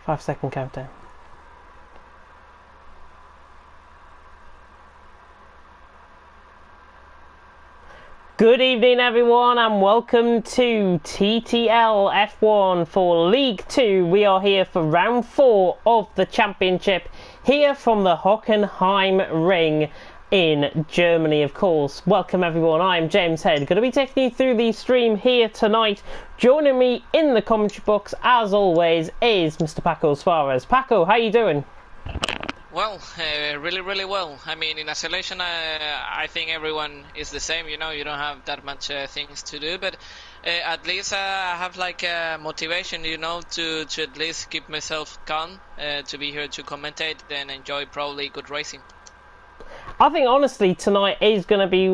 5-second countdown. Good evening everyone and welcome to TTL F1 for League 2. We are here for round 4 of the championship here from the Hockenheim Ring in Germany, of course. Welcome everyone, I'm James Head, going to be taking you through the stream here tonight. Joining me in the commentary box as always is Mr. Paco Suarez. Paco, how you doing? Well, really well. I mean, in isolation, I think everyone is the same. You know, you don't have that much things to do, but at least I have like motivation, you know, to at least keep myself calm, to be here to commentate and enjoy probably good racing. I think honestly tonight is going to be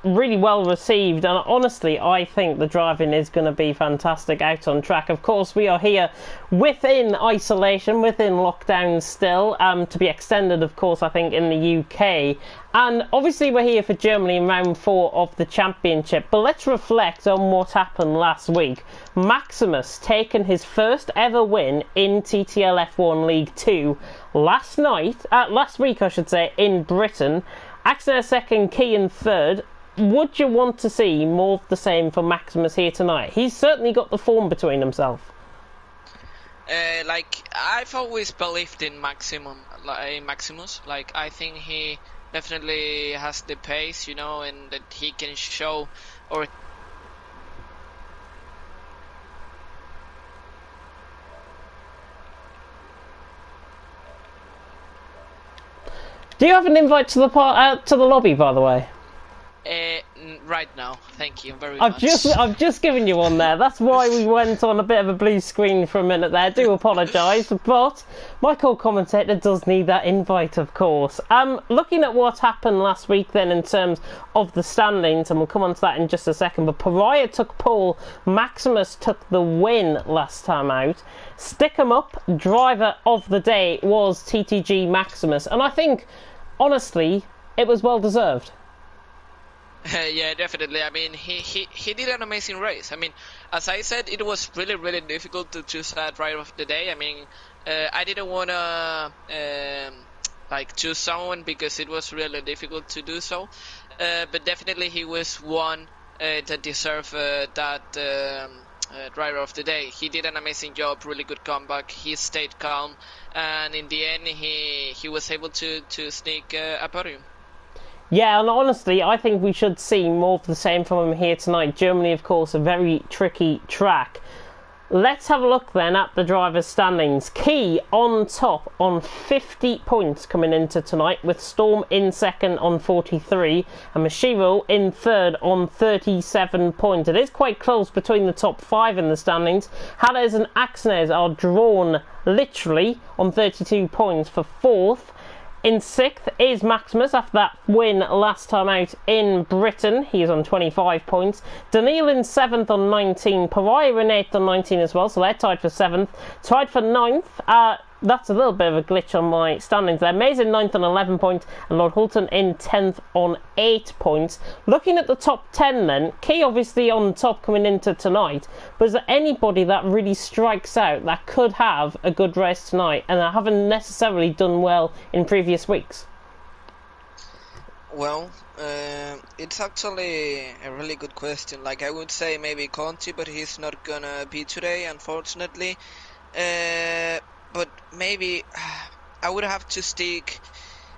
really well received, and honestly I think the driving is going to be fantastic out on track. Of course we are here within isolation, within lockdown still, to be extended of course I think in the UK, and obviously we're here for Germany in round 4 of the championship. But let's reflect on what happened last week. Maximus taking his first ever win in TTL F1 League 2 last week I should say, in Britain. Axner second, Key in third. Would you want to see more of the same for Maximus here tonight? He's certainly got the form between himself. Like I've always believed in Maximus. Like I think he definitely has the pace, you know, and that he can show or. Do you have an invite to the lobby, by the way? Right now, thank you very much. I've just given you one there. That's why we went on a bit of a blue screen for a minute there. I do apologise, but my co-commentator does need that invite, of course. Looking at what happened last week then in terms of the standings, and we'll come on to that in just a second, but Pariah took pole, Maximus took the win last time out. Stick 'em up, driver of the day was TTG Maximus, and I think, honestly, it was well deserved. Yeah, definitely. I mean, he did an amazing race. I mean, as I said, it was really difficult to choose that driver of the day. I mean, I didn't want to like choose someone because it was really difficult to do so. But definitely he was one that deserved that driver of the day. He did an amazing job, really good comeback. He stayed calm, and in the end, he was able to sneak a podium. Yeah, and honestly, I think we should see more of the same from him here tonight. Germany, of course, a very tricky track. Let's have a look then at the drivers' standings. Key on top on 50 points coming into tonight, with Storm in second on 43 and Mashiro in third on 37 points. It is quite close between the top 5 in the standings. Hades and Axnes are drawn literally on 32 points for 4th. In 6th is Maximus after that win last time out in Britain. He is on 25 points. Daniil in 7th on 19. Pariah in 8th on 19 as well, so they're tied for 7th. Tied for 9th. That's a little bit of a glitch on my standings there. Mays in 9th on 11 points and Lord Hulton in 10th on 8 points. Looking at the top 10 then, Key obviously on top coming into tonight, but is there anybody that really strikes out that could have a good race tonight and that haven't necessarily done well in previous weeks? Well, it's actually a really good question. Like I would say maybe Conti, but he's not gonna be today, unfortunately. But maybe I would have to stick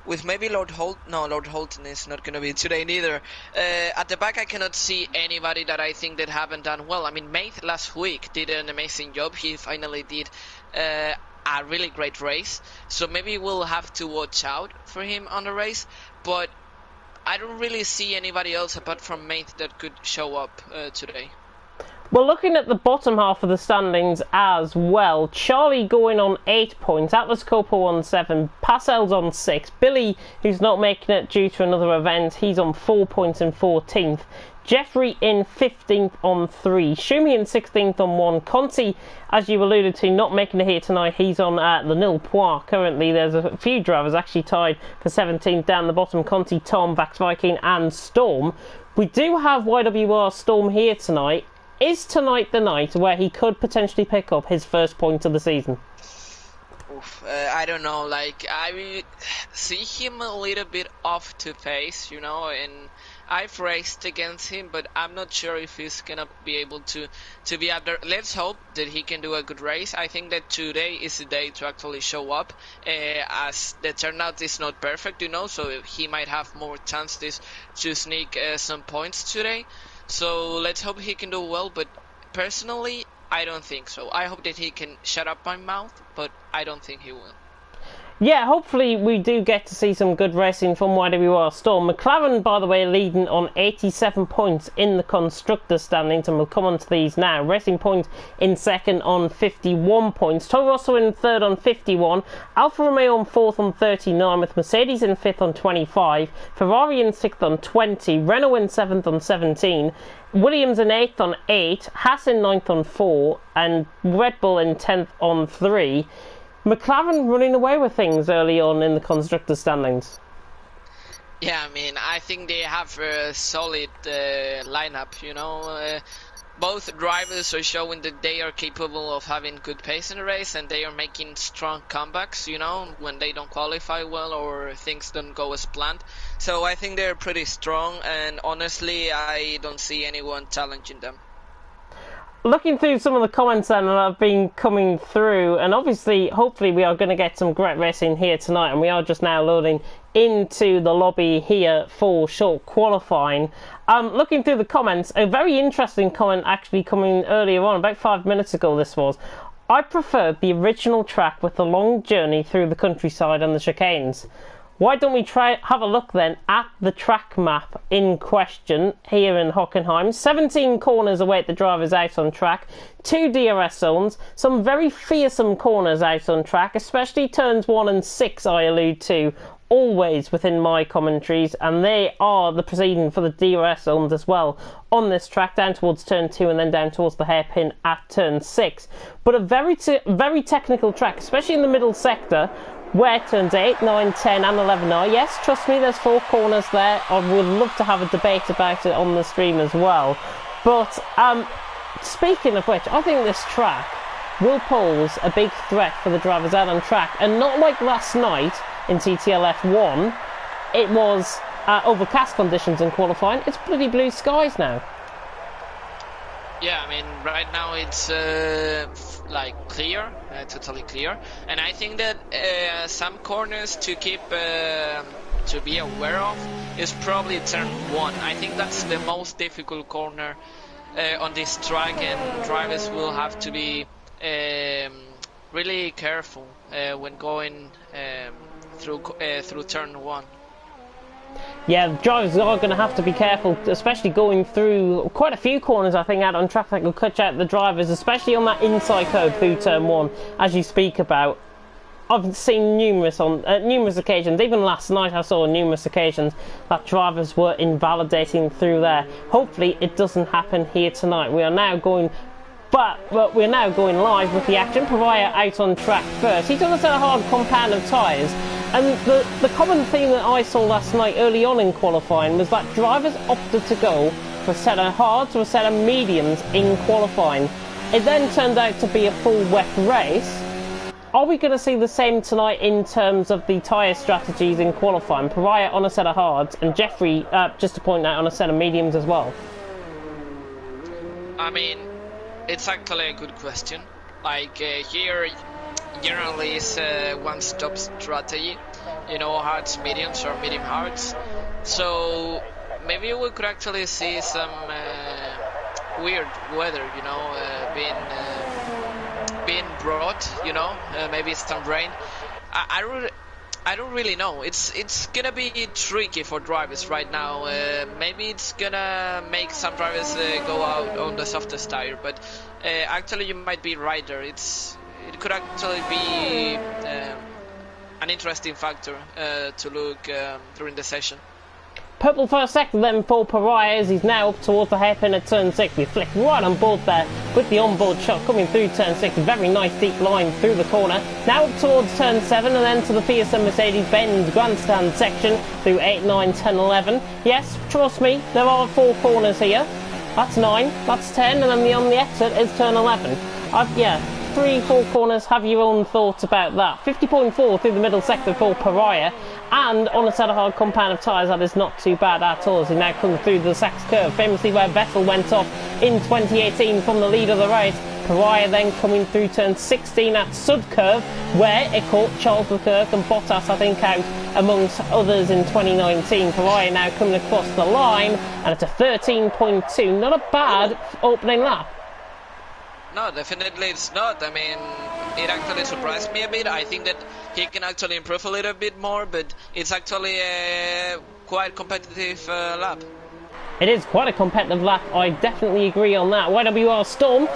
with maybe Lord Holt. No, Lord Holton is not going to be today neither. At the back, I cannot see anybody that I think that haven't done well. I mean, Maith last week did an amazing job. He finally did a really great race. So maybe we'll have to watch out for him on the race. But I don't really see anybody else apart from Maith that could show up today. Well, looking at the bottom half of the standings as well, Charlie going on 8 points, Atlas Copo on 7, Passel's on 6, Billy, who's not making it due to another event, he's on 4 points in 14th, Jeffrey in 15th on 3, Shumi in 16th on 1, Conti, as you alluded to, not making it here tonight, he's on the nil point currently. There's a few drivers actually tied for 17th down the bottom, Conti, Tom, Vax Viking and Storm. We do have YWR Storm here tonight. Is tonight the night where he could potentially pick up his first point of the season? I don't know. Like I see him a little bit off to pace, you know, and I've raced against him, but I'm not sure if he's gonna be able to be up there. Let's hope that he can do a good race. I think that today is the day to actually show up, as the turnout is not perfect, you know, so he might have more chances to sneak some points today. So let's hope he can do well, but personally, I don't think so. I hope that he can shut up my mouth, but I don't think he will. Yeah, hopefully we do get to see some good racing from YWR Storm. McLaren, by the way, leading on 87 points in the constructor standings, and we'll come on to these now. Racing Point in second on 51 points. Toro Rosso in third on 51. Alfa Romeo on fourth on 39, with Mercedes in fifth on 25. Ferrari in sixth on 20. Renault in seventh on 17. Williams in 8th on 8. Haas in 9th on 4. And Red Bull in 10th on 3. McLaren running away with things early on in the constructor standings. Yeah, I mean, I think they have a solid lineup, you know. Both drivers are showing that they are capable of having good pace in the race, and they are making strong comebacks, you know, when they don't qualify well or things don't go as planned. So I think they're pretty strong, and honestly, I don't see anyone challenging them. Looking through some of the comments then that have been coming through, and obviously, hopefully we are going to get some great racing here tonight, and we are just now loading into the lobby here for short qualifying. Looking through the comments, a very interesting comment actually coming earlier on, about 5 minutes ago this was. I preferred the original track with the long journey through the countryside and the chicanes. Why don't we have a look then at the track map in question here in Hockenheim. 17 corners await the drivers out on track, 2 DRS zones, some very fearsome corners out on track, especially turns 1 and 6 I allude to, always within my commentaries, and they are the preceding for the DRS zones as well on this track, down towards turn 2 and then down towards the hairpin at turn 6. But a very technical track, especially in the middle sector, where turns 8, 9, 10 and 11 are. Yes, trust me, there's 4 corners there. I would love to have a debate about it on the stream as well. But speaking of which, I think this track will pose a big threat for the drivers out on track. And not like last night in TTL F1, it was overcast conditions in qualifying. It's bloody blue skies now. Yeah, I mean, right now it's like clear, totally clear, and I think that some corners to keep to be aware of is probably turn 1. I think that's the most difficult corner on this track, and drivers will have to be really careful when going through turn 1. Yeah, drivers are going to have to be careful, especially going through quite a few corners, I think, out on track that will cut out the drivers, especially on that inside curve through turn 1, as you speak about. I've seen numerous occasions, even last night I saw on numerous occasions that drivers were invalidating through there. Hopefully it doesn't happen here tonight. We are now going we're now going live with the action. Pariah out on track first. He's on a set of hard compound of tyres. And the common theme that I saw last night early on in qualifying was that drivers opted to go for a set of hards or a set of mediums in qualifying. It then turned out to be a full wet race. Are we going to see the same tonight in terms of the tyre strategies in qualifying? Pariah on a set of hards and Jeffrey, just to point out, on a set of mediums as well. I mean, it's actually a good question. Like here, generally is one-stop strategy. You know, hards, mediums, or medium hards. So maybe we could actually see some weird weather. You know, being brought. You know, maybe some rain. I don't really know. It's gonna be tricky for drivers right now. Maybe it's gonna make some drivers go out on the softest tire, but actually you might be right there. It could actually be an interesting factor to look during the session. Purple first sector then for Pariah as he's now up towards the hairpin at turn 6. We flick right on board there with the onboard shot coming through turn 6. Very nice deep line through the corner. Now up towards turn 7 and then to the fearsome Mercedes-Benz grandstand section through 8, 9, 10, 11. Yes, trust me, there are 4 corners here. That's 9, that's 10, and then on the exit is turn 11. 3-4 corners, have your own thoughts about that. 50.4 through the middle sector for Pariah, and on a set of hard compound of tyres, that is not too bad at all as he now comes through the Sachs curve, famously where Vettel went off in 2018 from the lead of the race. Pariah then coming through turn 16 at Sud curve, where it caught Charles Leclerc and Bottas, I think, out amongst others in 2019. Pariah now coming across the line, and it's a 13.2. Not a bad opening lap. No, definitely it's not. I mean, it actually surprised me a bit. I think that he can actually improve a little bit more, but it's actually a quite competitive lap. It is quite a competitive lap, I definitely agree on that. YWR Storm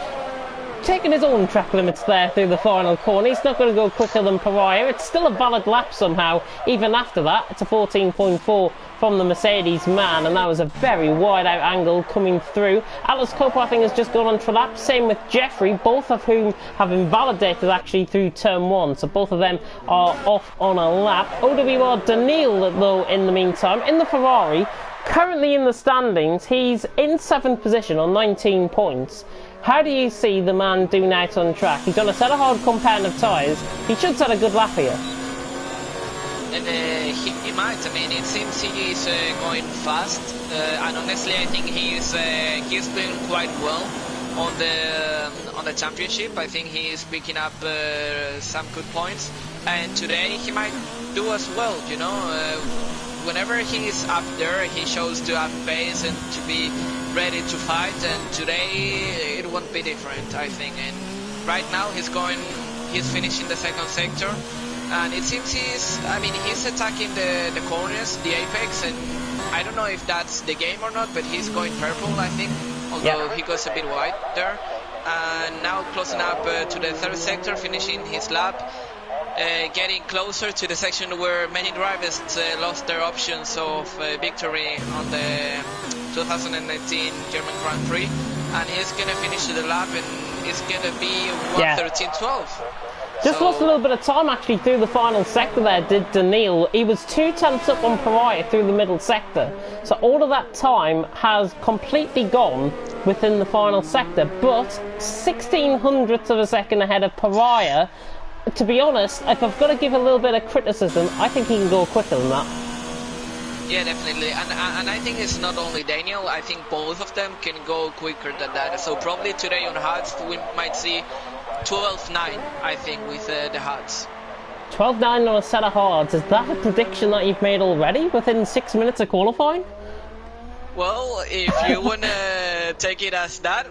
taking his own track limits there through the final corner. He's not going to go quicker than Pariah. It's still a valid lap somehow, even after that. It's a 14.4 from the Mercedes man, and that was a very wide out angle coming through. Atlas Coppola, I think, has just gone on for lap. Same with Jeffrey, both of whom have invalidated actually through turn 1, so both of them are off on a lap. OWR Daniil, though, in the meantime, in the Ferrari, currently in the standings, he's in 7th position on 19 points. How do you see the man doing out on track? He's on a set of hard compound of tyres. He should set a good lap here. And he might. I mean, it seems he is going fast, and honestly, I think he's doing quite well on the championship. I think he is picking up some good points, and today he might do as well. You know, whenever he's up there, he shows to have pace and to be ready to fight. And today it won't be different, I think. And right now he's finishing the second sector. And it seems he's attacking the corners, the apex, and I don't know if that's the game or not, but he's going purple, I think, although he goes a bit wide there. And now closing up to the third sector, finishing his lap, getting closer to the section where many drivers lost their options of victory on the 2019 German Grand Prix. And he's going to finish the lap, and it's going to be 1:13.12. Just lost a little bit of time actually through the final sector there, did Daniil. He was 2 tenths up on Pariah through the middle sector. So all of that time has completely gone within the final sector, but 1600ths of a second ahead of Pariah. To be honest, if I've got to give a little bit of criticism, I think he can go quicker than that. Yeah, definitely, and I think it's not only Daniel. I think both of them can go quicker than that. So probably today on hards we might see 12.9, I think, with the hards. 12.9 on a set of hards. Is that a prediction that you've made already within 6 minutes of qualifying? Well, if you want to take it as that,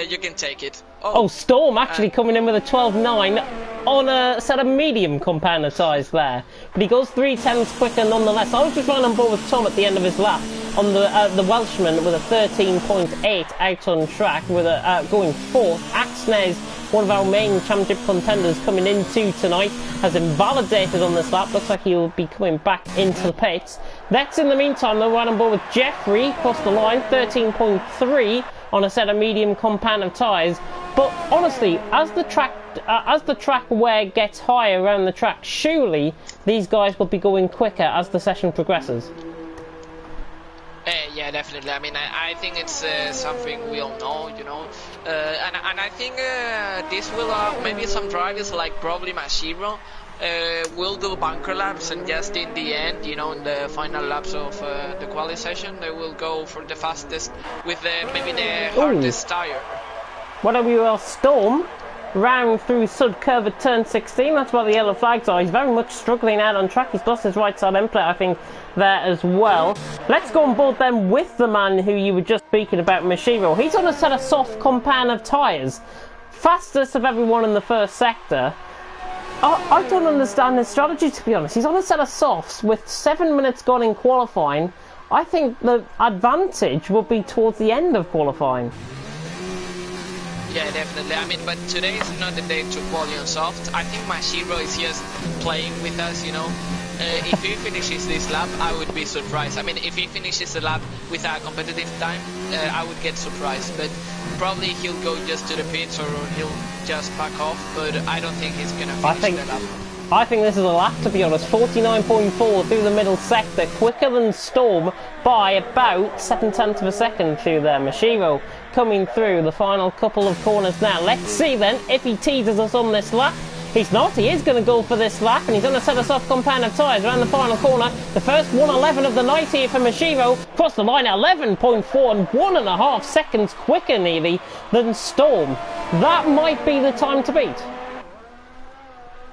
you can take it. Oh, Storm actually coming in with a 12.9 on a set of medium compound of tyres there. But he goes 3 tenths quicker nonetheless. I was just running on board with Tom at the end of his lap on the Welshman with a 13.8 out on track with a going 4th. Axnes, one of our main championship contenders coming into tonight, has invalidated on this lap. Looks like he'll be coming back into the pits. That's in the meantime though, right on board with Jeffrey, across the line, 13.3 on a set of medium compound of tyres. But honestly, as the track wear gets higher around the track, surely these guys will be going quicker as the session progresses. Yeah, definitely. I mean, I think it's something we all know, you know, and I think this will maybe some drivers like probably Mashiro will do bunker laps, and just in the end, you know, in the final laps of the quali session, they will go for the fastest with maybe the hardest tire. YWR Storm round through Sud curve at turn 16. That's where the yellow flags are. He's very much struggling out on track. He's lost his right side end plate, I think, there as well. Let's go on board then with the man who you were just speaking about, Mashiro. He's on a set of soft compound of tyres. Fastest of everyone in the first sector. I don't understand his strategy, to be honest. He's on a set of softs with 7 minutes gone in qualifying. I think the advantage will be towards the end of qualifying. Yeah, definitely. I mean, but today is not the day to quali on soft. I think Mashiro is just playing with us, you know. If he finishes this lap, I would be surprised. I mean, if he finishes the lap with a competitive time, I would get surprised. But probably he'll go just to the pits, or he'll just back off. But I don't think he's going to finish the lap. I think this is a lap, to be honest. 49.4 through the middle sector, quicker than Storm by about 7 tenths of a second through there. Mashiro coming through the final couple of corners now. Let's see then if he teases us on this lap. He's not. He is going to go for this lap, and he's going to set us off compound of tyres around the final corner. The first 1:11 of the night here for Mashiro. Across the line, 11.4 and 1.5 seconds quicker nearly than Storm. That might be the time to beat.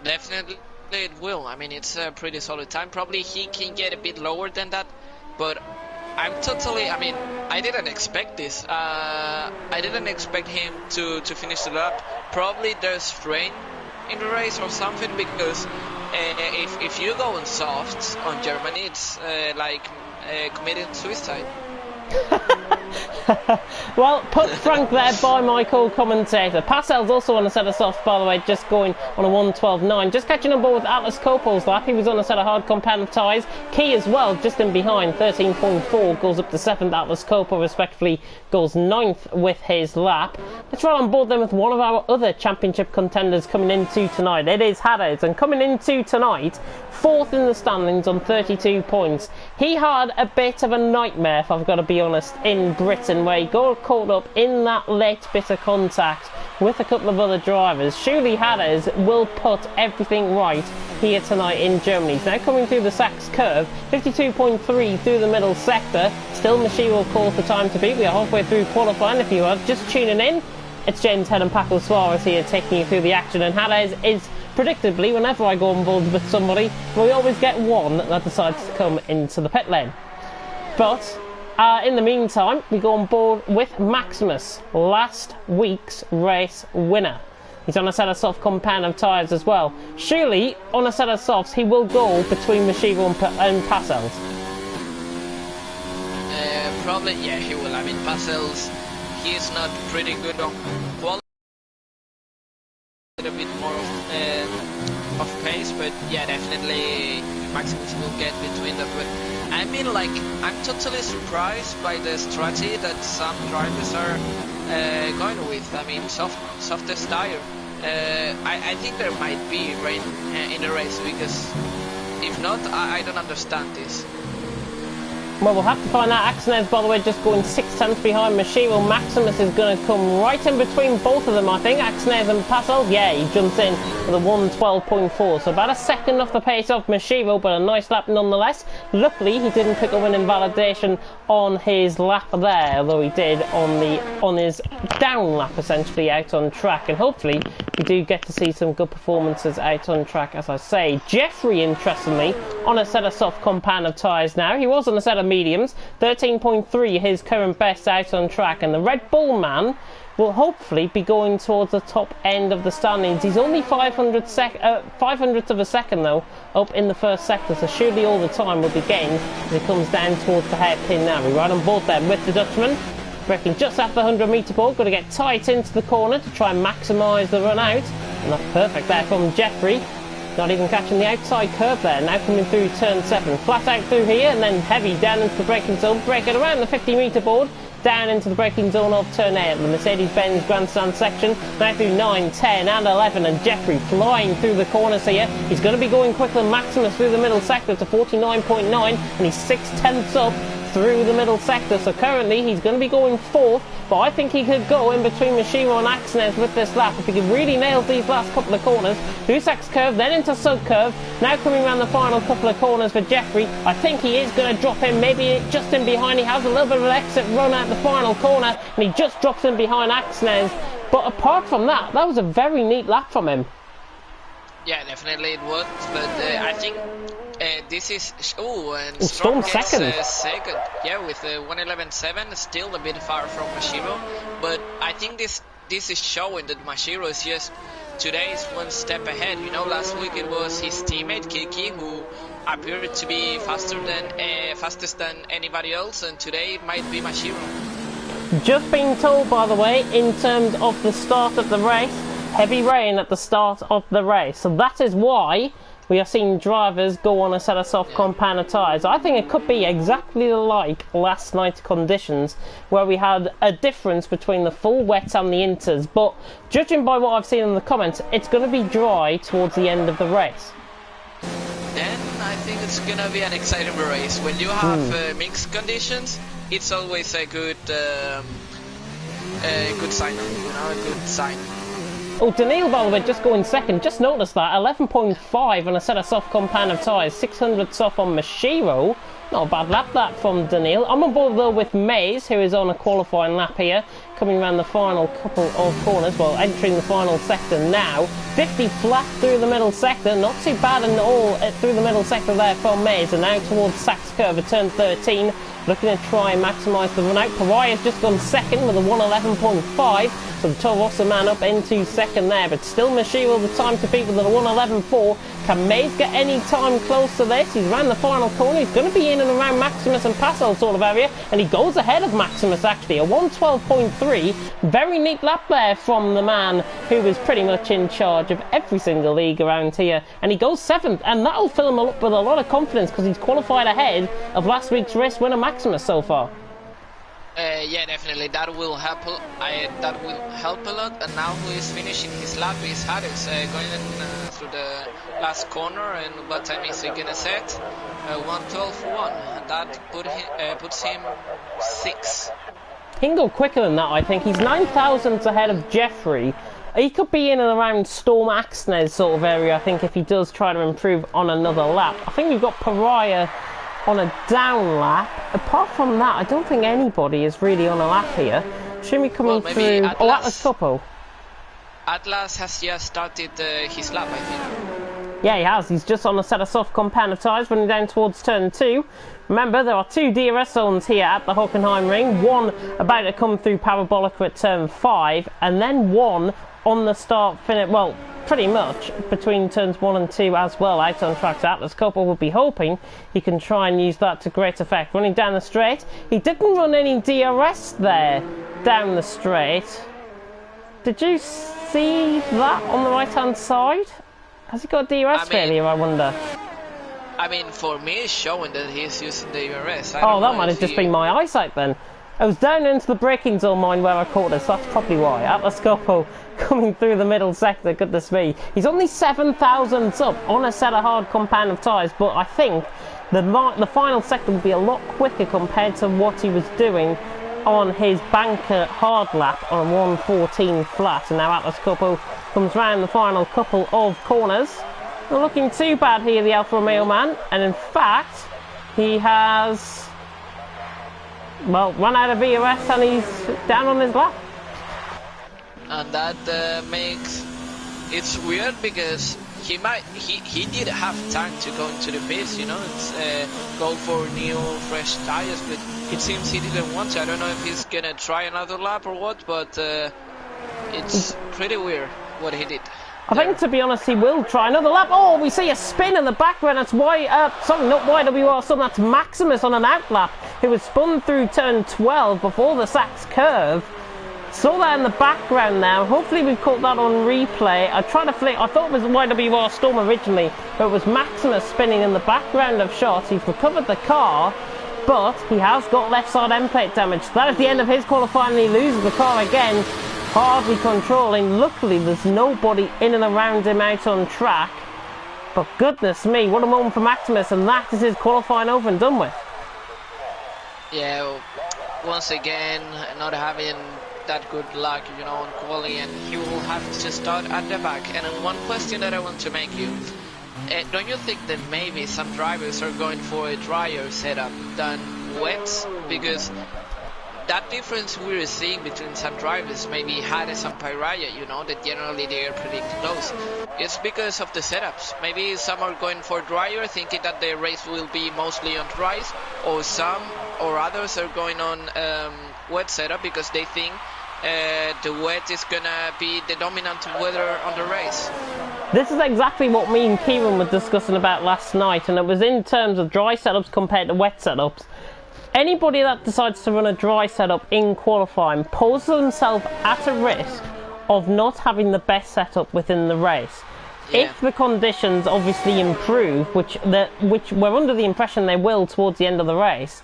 Definitely it will. I mean, it's a pretty solid time. Probably he can get a bit lower than that, but I mean, I didn't expect this. I didn't expect him to finish the lap. Probably there's rain in the race or something, because if you go on softs on Germany, it's like committing suicide. Well, put frank there by my co-commentator. Passel's also on a set of softs, by the way, just going on a 1:12.9. Just catching on board with Atlas Coppo's lap. He was on a set of hard compound of tyres. Key as well, just in behind, 13.4, goes up to 7th. Atlas Coppo, respectively, goes 9th with his lap. Let's run on board then with one of our other championship contenders coming into tonight. It is Hadders, and coming into tonight, 4th in the standings on 32 points. He had a bit of a nightmare, if I've got to be honest, in Britain, where he got caught up in that late bit of contact with a couple of other drivers. Surely Hadders will put everything right here tonight in Germany. He's now coming through the Sachs curve, 52.3 through the middle sector. Still Mashiro calls the time to beat. We are halfway through qualifying. If you are just tuning in, it's James Head and Paco Suarez here taking you through the action, and Hadders is predictably, whenever I go on board with somebody, we always get one that decides to come into the pit lane. But in the meantime, we go on board with Maximus, last week's race winner. He's on a set of soft compound of tyres as well. Surely, on a set of softs, he will go between Mashiro and Passel's. Probably, yeah, he will. I mean, Passel's, he is not pretty good on quality. A bit more of pace, but yeah, definitely Maximus will get between them. But I mean, like, I'm totally surprised by the strategy that some drivers are going with. I mean, softest tire. I think there might be rain in the race, because if not, I don't understand this. Well, we'll have to find out. Axonez, by the way, just going 6 tenths behind Mashiro. Maximus is going to come right in between both of them, I think. Axonez and Passel, yeah, he jumps in with a 1:12.4. So about a second off the pace of Mashiro, but a nice lap nonetheless. Luckily, he didn't pick up an invalidation on his lap there, although he did on his down lap, essentially, out on track. And hopefully, we do get to see some good performances out on track, as I say. Jeffrey, interestingly, on a set of soft compound of tyres now. He was on a set of mediums, 13.3 his current best out on track, and the Red Bull man will hopefully be going towards the top end of the standings. He's only 500th of a second though up in the first sector, so surely all the time will be gained as he comes down towards the hairpin now. We ride on board then with the Dutchman, braking just after the 100 metre board. Got to get tight into the corner to try and maximise the run out, and that's perfect there from Jeffrey. Not even catching the outside curve there. Now coming through turn 7. Flat out through here, and then heavy down into the braking zone. Braking around the 50 metre board. Down into the braking zone of turn 8. The Mercedes-Benz grandstand section. Now through 9, 10 and 11. And Jeffrey flying through the corners here. He's going to be going quicker than Maximus through the middle sector to 49.9. And he's 6 tenths up through the middle sector. So currently he's going to be going 4th. But I think he could go in between Mashiro and Axonez with this lap if he could really nail these last couple of corners. Through Sachs curve, then into Sud curve. Now coming around the final couple of corners for Jeffrey. I think he is going to drop in, maybe just in behind. He has a little bit of an exit run at the final corner, and he just drops in behind Axonez. But apart from that, that was a very neat lap from him. Yeah, definitely it was, but I think this is... Oh, and Storm gets, second. second. Yeah, with 1:11.7, still a bit far from Mashiro, but I think this is showing that Mashiro is just... Today is one step ahead. You know, last week it was his teammate Kiki who appeared to be fastest than anybody else, and today it might be Mashiro. Just being told, by the way, in terms of the start of the race, heavy rain at the start of the race. So that is why we are seeing drivers go on a set of soft compound of tyres. I think it could be exactly like last night's conditions, where we had a difference between the full wet and the inters. But judging by what I've seen in the comments, it's going to be dry towards the end of the race. Then I think it's going to be an exciting race. When you have mixed conditions, it's always a good good sign, a good sign. Oh, Daniil, by the way, just going second. Just noticed that 11.5 on a set of soft compound of tyres, 600 off on Mashiro. Not a bad lap that from Daniil. I'm on board though with Mays, who is on a qualifying lap here, coming around the final couple of corners. Well, entering the final sector now. 50 flat through the middle sector, not too bad at all through the middle sector there from Mays, and now towards Sachs Curve at turn 13. Looking to try and maximise the run out. Pariah's just gone second with a 1:11.5. So Torossa man up into second there, but still Mashiro the time to beat with a 1:11.4. Can Mays get any time close to this? He's round the final corner. He's going to be in and around Maximus and Passo sort of area, and he goes ahead of Maximus actually. A 1:12.3. Very neat lap there from the man who is pretty much in charge of every single league around here, and he goes 7th, and that'll fill him up with a lot of confidence because he's qualified ahead of last week's race winner Maximus so far. Yeah, definitely. That will help. That will help a lot. And now who is finishing his lap is Harris, going through the last corner. And what time is he gonna set? 1:12.1. And that puts him 6th. He can go quicker than that, I think. He's 9 thousandths ahead of Jeffrey. He could be in and around Storm Axnes sort of area, I think, if he does try to improve on another lap. I think we've got Pariah on a down lap. Apart from that, I don't think anybody is really on a lap here. Should be coming through. Atlas. Oh, Atlas Couple. Atlas has just started his lap, I think. Yeah, he has. He's just on a set of soft compound of tyres running down towards turn 2. Remember, there are 2 DRS zones here at the Hockenheim Ring. One about to come through Parabolica at turn 5, and then one on the start finish. Well, pretty much between turns 1 and 2 as well, out on track. So Atlas Couple will be hoping he can try and use that to great effect. Running down the straight, he didn't run any DRS there down the straight. Did you see that on the right hand side? Has he got DRS failure, I wonder? I mean, for me it's showing that he's using DRS. Oh, that might have just been my eyesight then. I was down into the braking zone mine where I caught this, so that's probably why. Atlas Couple coming through the middle sector, goodness me. He's only 7 thousandths up on a set of hard compound of tyres, but I think the final sector will be a lot quicker compared to what he was doing on his banker hard lap on 1:14 flat. And now Atlas Couple comes round the final couple of corners. Not looking too bad here, the Alfa Romeo man, and in fact, he has, well, run out of ERS and he's down on his lap. And that makes it's weird because he did have time to go into the pits, it's go for new fresh tires, but it seems he didn't want to. I don't know if he's gonna try another lap or what, but it's pretty weird what he did. I think, to be honest, he will try another lap. Oh, we see a spin in the background. That's sorry, not YWR, that's Maximus on an outlap, who was spun through turn 12 before the Sachs curve. Saw that in the background now. Hopefully we've caught that on replay. I thought it was YWR Storm originally, but it was Maximus spinning in the background of shots. He's recovered the car, but he has got left side end plate damage. So that is the end of his qualifying, and he loses the car again. Hardly controlling. Luckily there's nobody in and around him out on track. But goodness me, what a moment for Maximus, and that is his qualifying over and done with. Yeah, once again, not having that good luck, on quali, and he will have to start at the back. And one question that I want to make you, don't you think that maybe some drivers are going for a drier setup than wets? Because that difference we're seeing between some drivers, maybe Hades and Pariah, that generally they are pretty close. It's because of the setups. Maybe some are going for drier, thinking that the race will be mostly on dries, or some or others are going on wet setup because they think the wet is gonna be the dominant weather on the race. This is exactly what me and Kieran were discussing about last night, and it was in terms of dry setups compared to wet setups. Anybody that decides to run a dry setup in qualifying poses themselves at a risk of not having the best setup within the race. Yeah. If the conditions obviously improve, which we're under the impression they will towards the end of the race,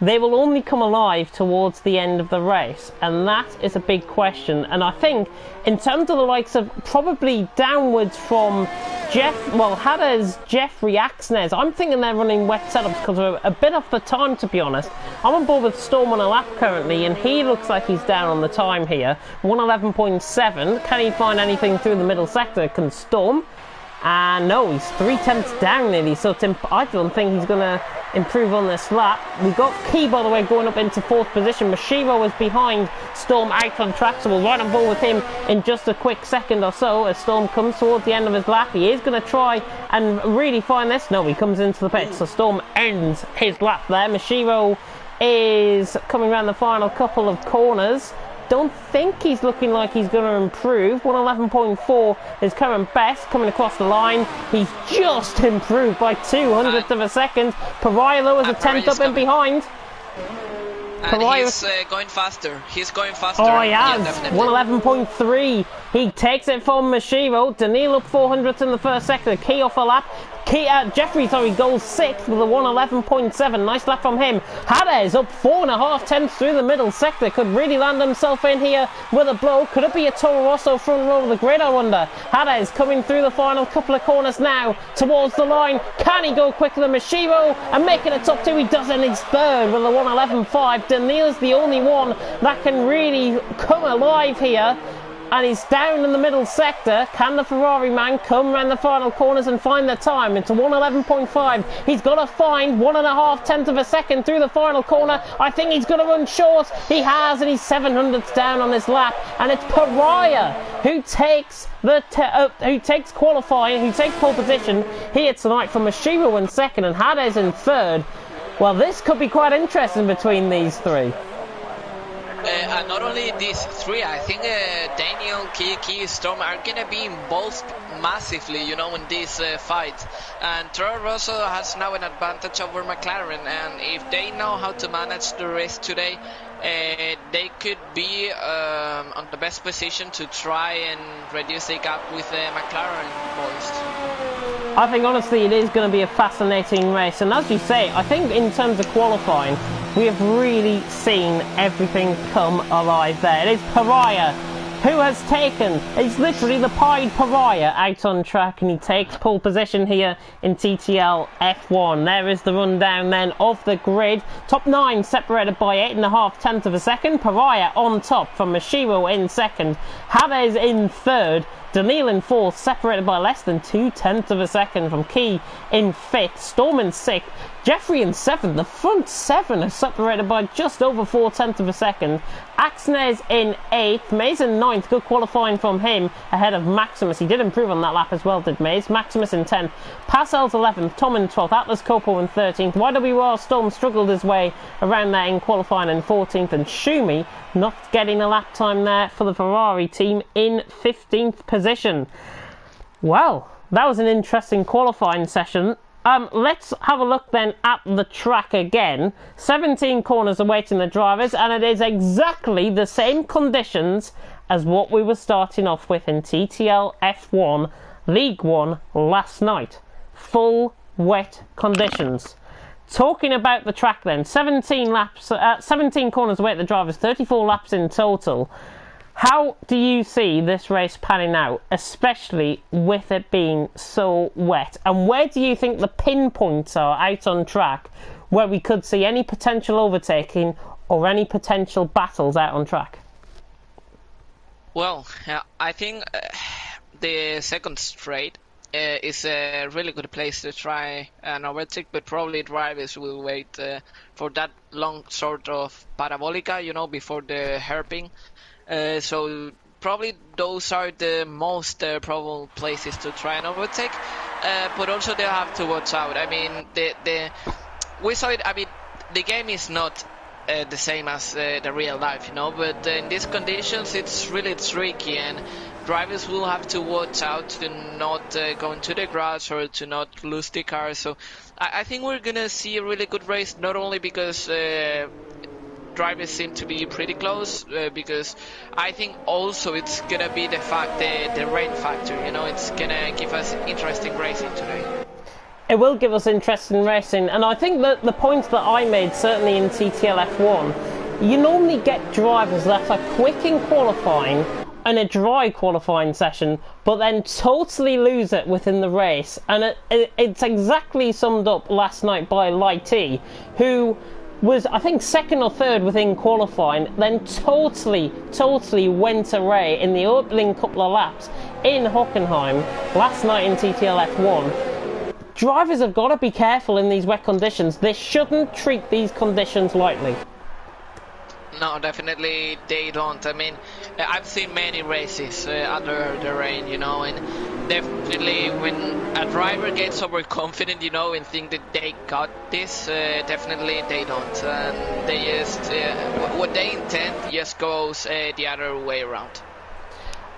they will only come alive towards the end of the race, and that is a big question. And I think in terms of the likes of probably downwards from Hades, Jeffrey, Axnes, I'm thinking they're running wet setups because we're a bit off the time, to be honest. I'm on board with Storm on a lap currently, and he looks like he's down on the time here. 111.7. Can he find anything through the middle sector? Can Storm? And no, he's 3/10 down nearly, so I don't think he's going to improve on this lap. We've got Key, by the way, going up into 4th position. Mashiro is behind Storm out on track, so we'll ride on board with him in just a quick second or so as Storm comes towards the end of his lap. He is going to try and really find this. No, he comes into the pit, so Storm ends his lap there. Mashiro is coming around the final couple of corners. Don't think he's looking like he's going to improve. 111.4 is current best coming across the line. He's just improved by 200th of a second. Pariah though is a 10th up in behind. And he's going faster. He's going faster. Oh, he has. 111.3. He takes it from Mashiro. Daniil up 400th in the first sector. Key off a lap. Jeffrey goes 6th with a 111.7. Nice lap from him. Hades up 4.5 tenths through the middle sector. Could really land himself in here with a blow. Could it be a Toro Rosso front row of the grid, I wonder? Hades coming through the final couple of corners now towards the line. Can he go quicker than Mashiro and make it a top 2? He does in his third with a 111.5. Daniil's the only one that can really come alive here. And he's down in the middle sector. Can the Ferrari man come around the final corners and find the time? Into 111.5. He's got to find 1.5 tenths of a second through the final corner. I think he's going to run short. He has, and he's 700ths down on his lap. And it's Pariah who takes qualifying, who takes pole position here tonight from Mashiro in second and Hades in third. Well, this could be quite interesting between these three. And not only these three, I think Daniel, Kiki, Storm are going to be involved massively, in this fight. And Toro Rosso has now an advantage over McLaren, and if they know how to manage the race today, they could be on the best position to try and reduce the gap with the McLaren boys. I think honestly it is going to be a fascinating race, and as you say, I think in terms of qualifying we have really seen everything come alive there. It is Pariah who has taken, it's literally the Pied Pariah out on track, and he takes pole position here in TTL F1. There is the rundown then of the grid. Top 9 separated by 8.5 tenths of a second. Pariah on top from Mashiro in second. Hades in third. Daniil in fourth, separated by less than 2 tenths of a second from Key in fifth. Storm in sixth. Jeffrey in seventh. The front 7 are separated by just over 4 tenths of a second. Axnes in 8th. Mays in 9th. Good qualifying from him ahead of Maximus. He did improve on that lap as well, did Mays. Maximus in 10th. Pascal's 11th. Tom in 12th. Atlas Copo in 13th. YWR Storm struggled his way around there in qualifying in 14th. And Schumi not getting a lap time there for the Ferrari team in 15th position. Well, that was an interesting qualifying session. Let's have a look then at the track again. 17 corners awaiting the drivers, and it is exactly the same conditions as what we were starting off with in TTL F1 League 1 last night. Full wet conditions. Talking about the track then, 17 corners away at the drivers, 34 laps in total. How do you see this race panning out, especially with it being so wet? And where do you think the pinpoints are out on track where we could see any potential overtaking or any potential battles out on track? Well, I think the second straight is a really good place to try an overtake, but probably drivers will wait for that long sort of parabolica, before the hairpin. So probably those are the most probable places to try and overtake, but also they have to watch out. I mean, we saw it. I mean, the game is not the same as the real life, but in these conditions it's really tricky, and drivers will have to watch out to not go into the grass or to not lose the car. So I think we're gonna see a really good race, not only because drivers seem to be pretty close, because I think also it's gonna be the rain factor. It's gonna give us interesting racing today. It will give us interesting racing, and I think that the point that I made, certainly in TTL F1, you normally get drivers that are quick in qualifying and a dry qualifying session, but then totally lose it within the race. And it's exactly summed up last night by Lighty, who was, I think, second or third within qualifying, then totally went away in the opening couple of laps in Hockenheim last night in TTL F1. Drivers have got to be careful in these wet conditions. They shouldn't treat these conditions lightly. No, definitely they don't. I mean, I've seen many races under the rain, you know, and definitely when a driver gets overconfident, you know, and think that they got this, definitely they don't. And they just, what they intend just goes the other way around.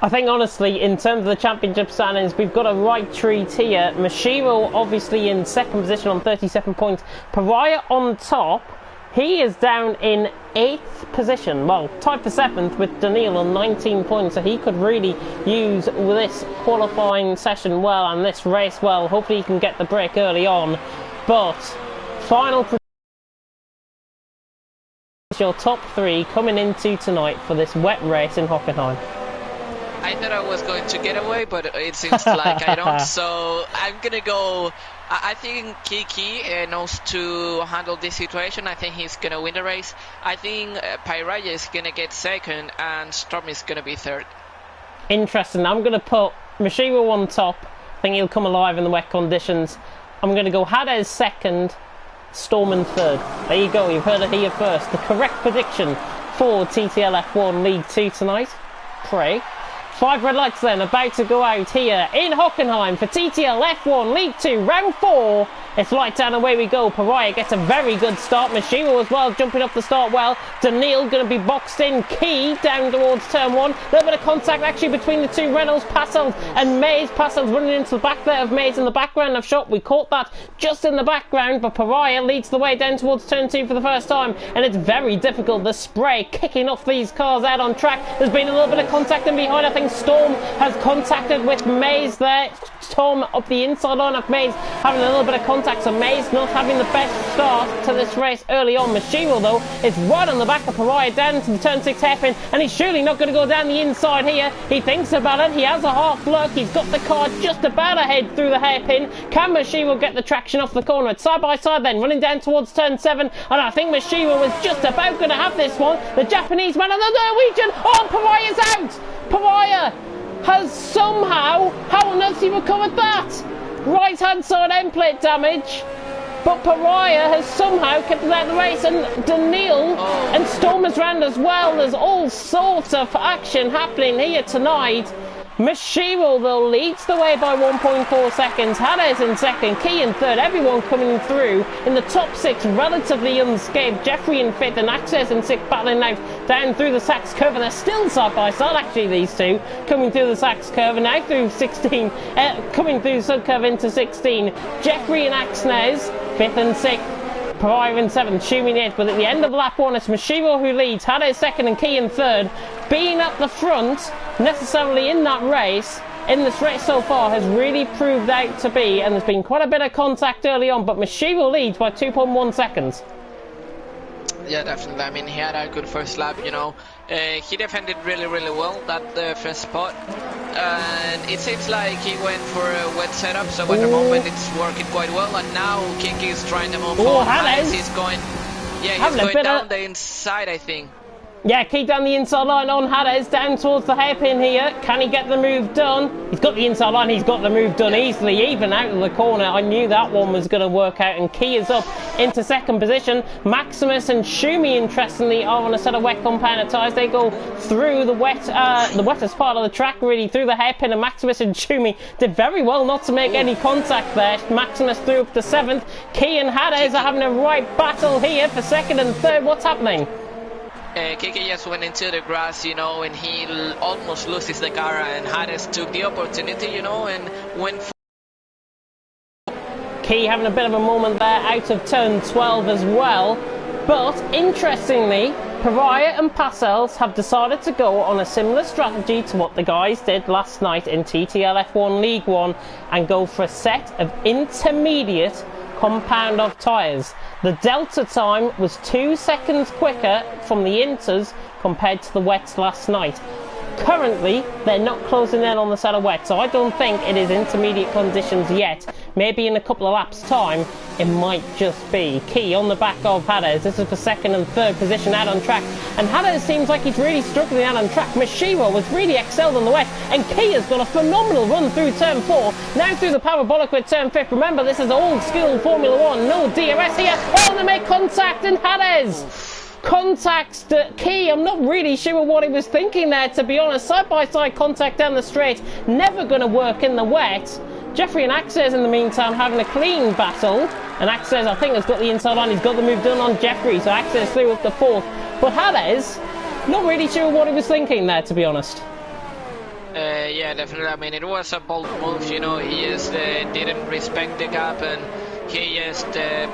I think, honestly, in terms of the championship standings, we've got a right treat here. Mashiro obviously in second position on 37 points. Pariah on top. He is down in 8th position, well, tied for 7th with Daniil on 19 points, so he could really use this qualifying session well and this race well. Hopefully he can get the break early on. But final your top 3 coming into tonight for this wet race in Hockenheim. I thought I was going to get away, but it seems like I don't, so I'm gonna go. I think Kiki knows to handle this situation. I think he's going to win the race. I think Pyraya is going to get second and Storm is going to be third. Interesting. I'm going to put Mashiro on top. I think he'll come alive in the wet conditions. I'm going to go Hades second, Storm in third. There you go. You've heard it here first. The correct prediction for TTL F1 League 2 tonight. Pray. 5 red lights then about to go out here in Hockenheim for TTL F1 League 2 round 4. It's light down, away we go. Pariah gets a very good start. Mashiro as well, jumping up the start well. Daniil going to be boxed in. Key down towards turn 1. A little bit of contact actually between the two Renaults, Passelt and Mays. Passelt running into the back there of Mays in the background of shot. We caught that just in the background, but Pariah leads the way down towards turn 2 for the first time, and it's very difficult. The spray kicking off these cars out on track. There's been a little bit of contact in behind. I think Storm has contacted with Mays there. Storm up the inside line of Mays having a little bit of contact. So Mays not having the best start to this race early on. Mashiro though is right on the back of Pariah down to the turn 6 hairpin, and he's surely not going to go down the inside here. He thinks about it. He has a half look. He's got the car just about ahead through the hairpin. Can Mashiro get the traction off the corner? It's side by side then, running down towards turn 7, and I think Mashiro was just about going to have this one. The Japanese man and the Norwegian. Oh, Pariah's out. Pariah has somehow, how on earth he recovered that? Right hand side end plate damage, but Pariah has somehow kept it out of the race, and Daniil and Storm has ran as well. There's all sorts of action happening here tonight. Mashiro though leads the way by 1.4 seconds. Hades in second, Key in third, everyone coming through in the top 6 relatively unscathed. Jeffrey in 5th and Access in 6th, battling now down through the Sachs curve, and they're still side by side actually, these two coming through the Sachs curve and now through 16, coming through subcurve into 16. Jeffrey and Axnes 5th and 6th. Pariah in 7th, Schumi in 8th, but at the end of lap 1 it's Mashiro who leads, Hades second and Key in third. Being at the front necessarily in that race, in this race so far, has really proved out to be, and there's been quite a bit of contact early on, but Mashiro leads by 2.1 seconds. Yeah, definitely. I mean, he had a good first lap, you know. He defended really well that first spot, and it seems like he went for a wet setup, so at the moment it's working quite well, and now Kiki is trying to move on. Hades, he's going, yeah, he's going down the inside, I think. Yeah, keep down the inside line on Hades, down towards the hairpin here. Can he get the move done? He's got the inside line, he's got the move done easily, even out of the corner. I knew that one was going to work out, and Key is up into second position. Maximus and Schumi, interestingly, are on a set of wet compounder tyres. They go through the wettest part of the track, really, through the hairpin, and Maximus and Schumi did very well not to make any contact there. Maximus through up to 7th. Key and Hades are having a right battle here for second and third. What's happening? Kiki just went into the grass, you know, and he almost loses the car, and Hades took the opportunity, you know, and went for... Key having a bit of a moment there out of turn 12 as well. But interestingly, Pariah and Parcells have decided to go on a similar strategy to what the guys did last night in TTL F1 League 1 and go for a set of intermediate compound of tyres. The delta time was 2 seconds quicker from the inters compared to the wets last night. Currently, they're not closing in on the set of wet, so I don't think it is intermediate conditions yet. Maybe in a couple of laps' time, it might just be. Key on the back of Hades. This is for second and third position out on track. And Hades seems like he's really struggling out on track. Mashiro was really excelled on the wet. And Key has got a phenomenal run through turn 4. Now through the parabolic with turn 5. Remember, this is old school Formula 1. No DRS here. Oh, they make contact and Hades contacts the Key. I'm not really sure what he was thinking there, to be honest. Side-by-side contact down the straight. Never going to work in the wet. Jeffrey and Axes in the meantime having a clean battle. And Axes, I think, has got the inside line. He's got the move done on Jeffrey. So Axes through up the 4th. But Hades, not really sure what he was thinking there, to be honest. Yeah, definitely. I mean, it was a bold move, you know. He just didn't respect the gap and he just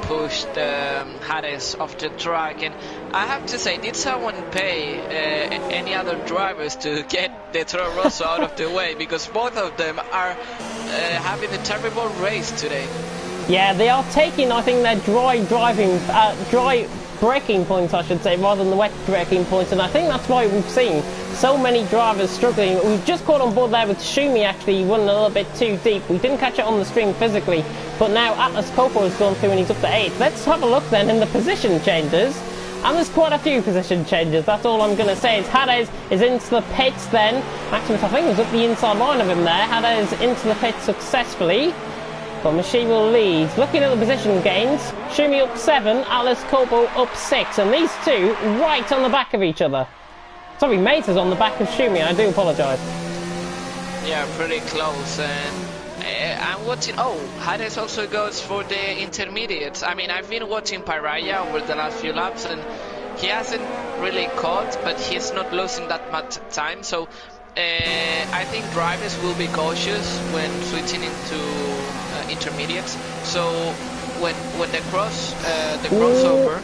pushed Hades off the track. And I have to say, did someone pay any other drivers to get the Toro Rosso out of the way? Because both of them are having a terrible race today. Yeah, they are taking, I think, their dry braking points, I should say, rather than the wet braking points, and I think that's why we've seen so many drivers struggling. We've just caught on board there with Shumi actually running a little bit too deep. We didn't catch it on the stream physically, but now Atlas Coco has gone through and he's up to 8th. Let's have a look then in the position changes. And there's quite a few position changes, that's all I'm going to say. Is Hades is into the pits then. Maximus, I think, was up the inside line of him there. Hades into the pits successfully. But Mashiro leads. Looking at the position gains, Shumi up 7, Atlas Copo up 6. And these two right on the back of each other. Sorry, Mate is on the back of Shumi, I do apologise. Yeah, pretty close. I'm watching. Oh, Hades also goes for the intermediates. I mean, I've been watching Pariah over the last few laps, and he hasn't really caught, but he's not losing that much time. So I think drivers will be cautious when switching into intermediates. So when the crossover.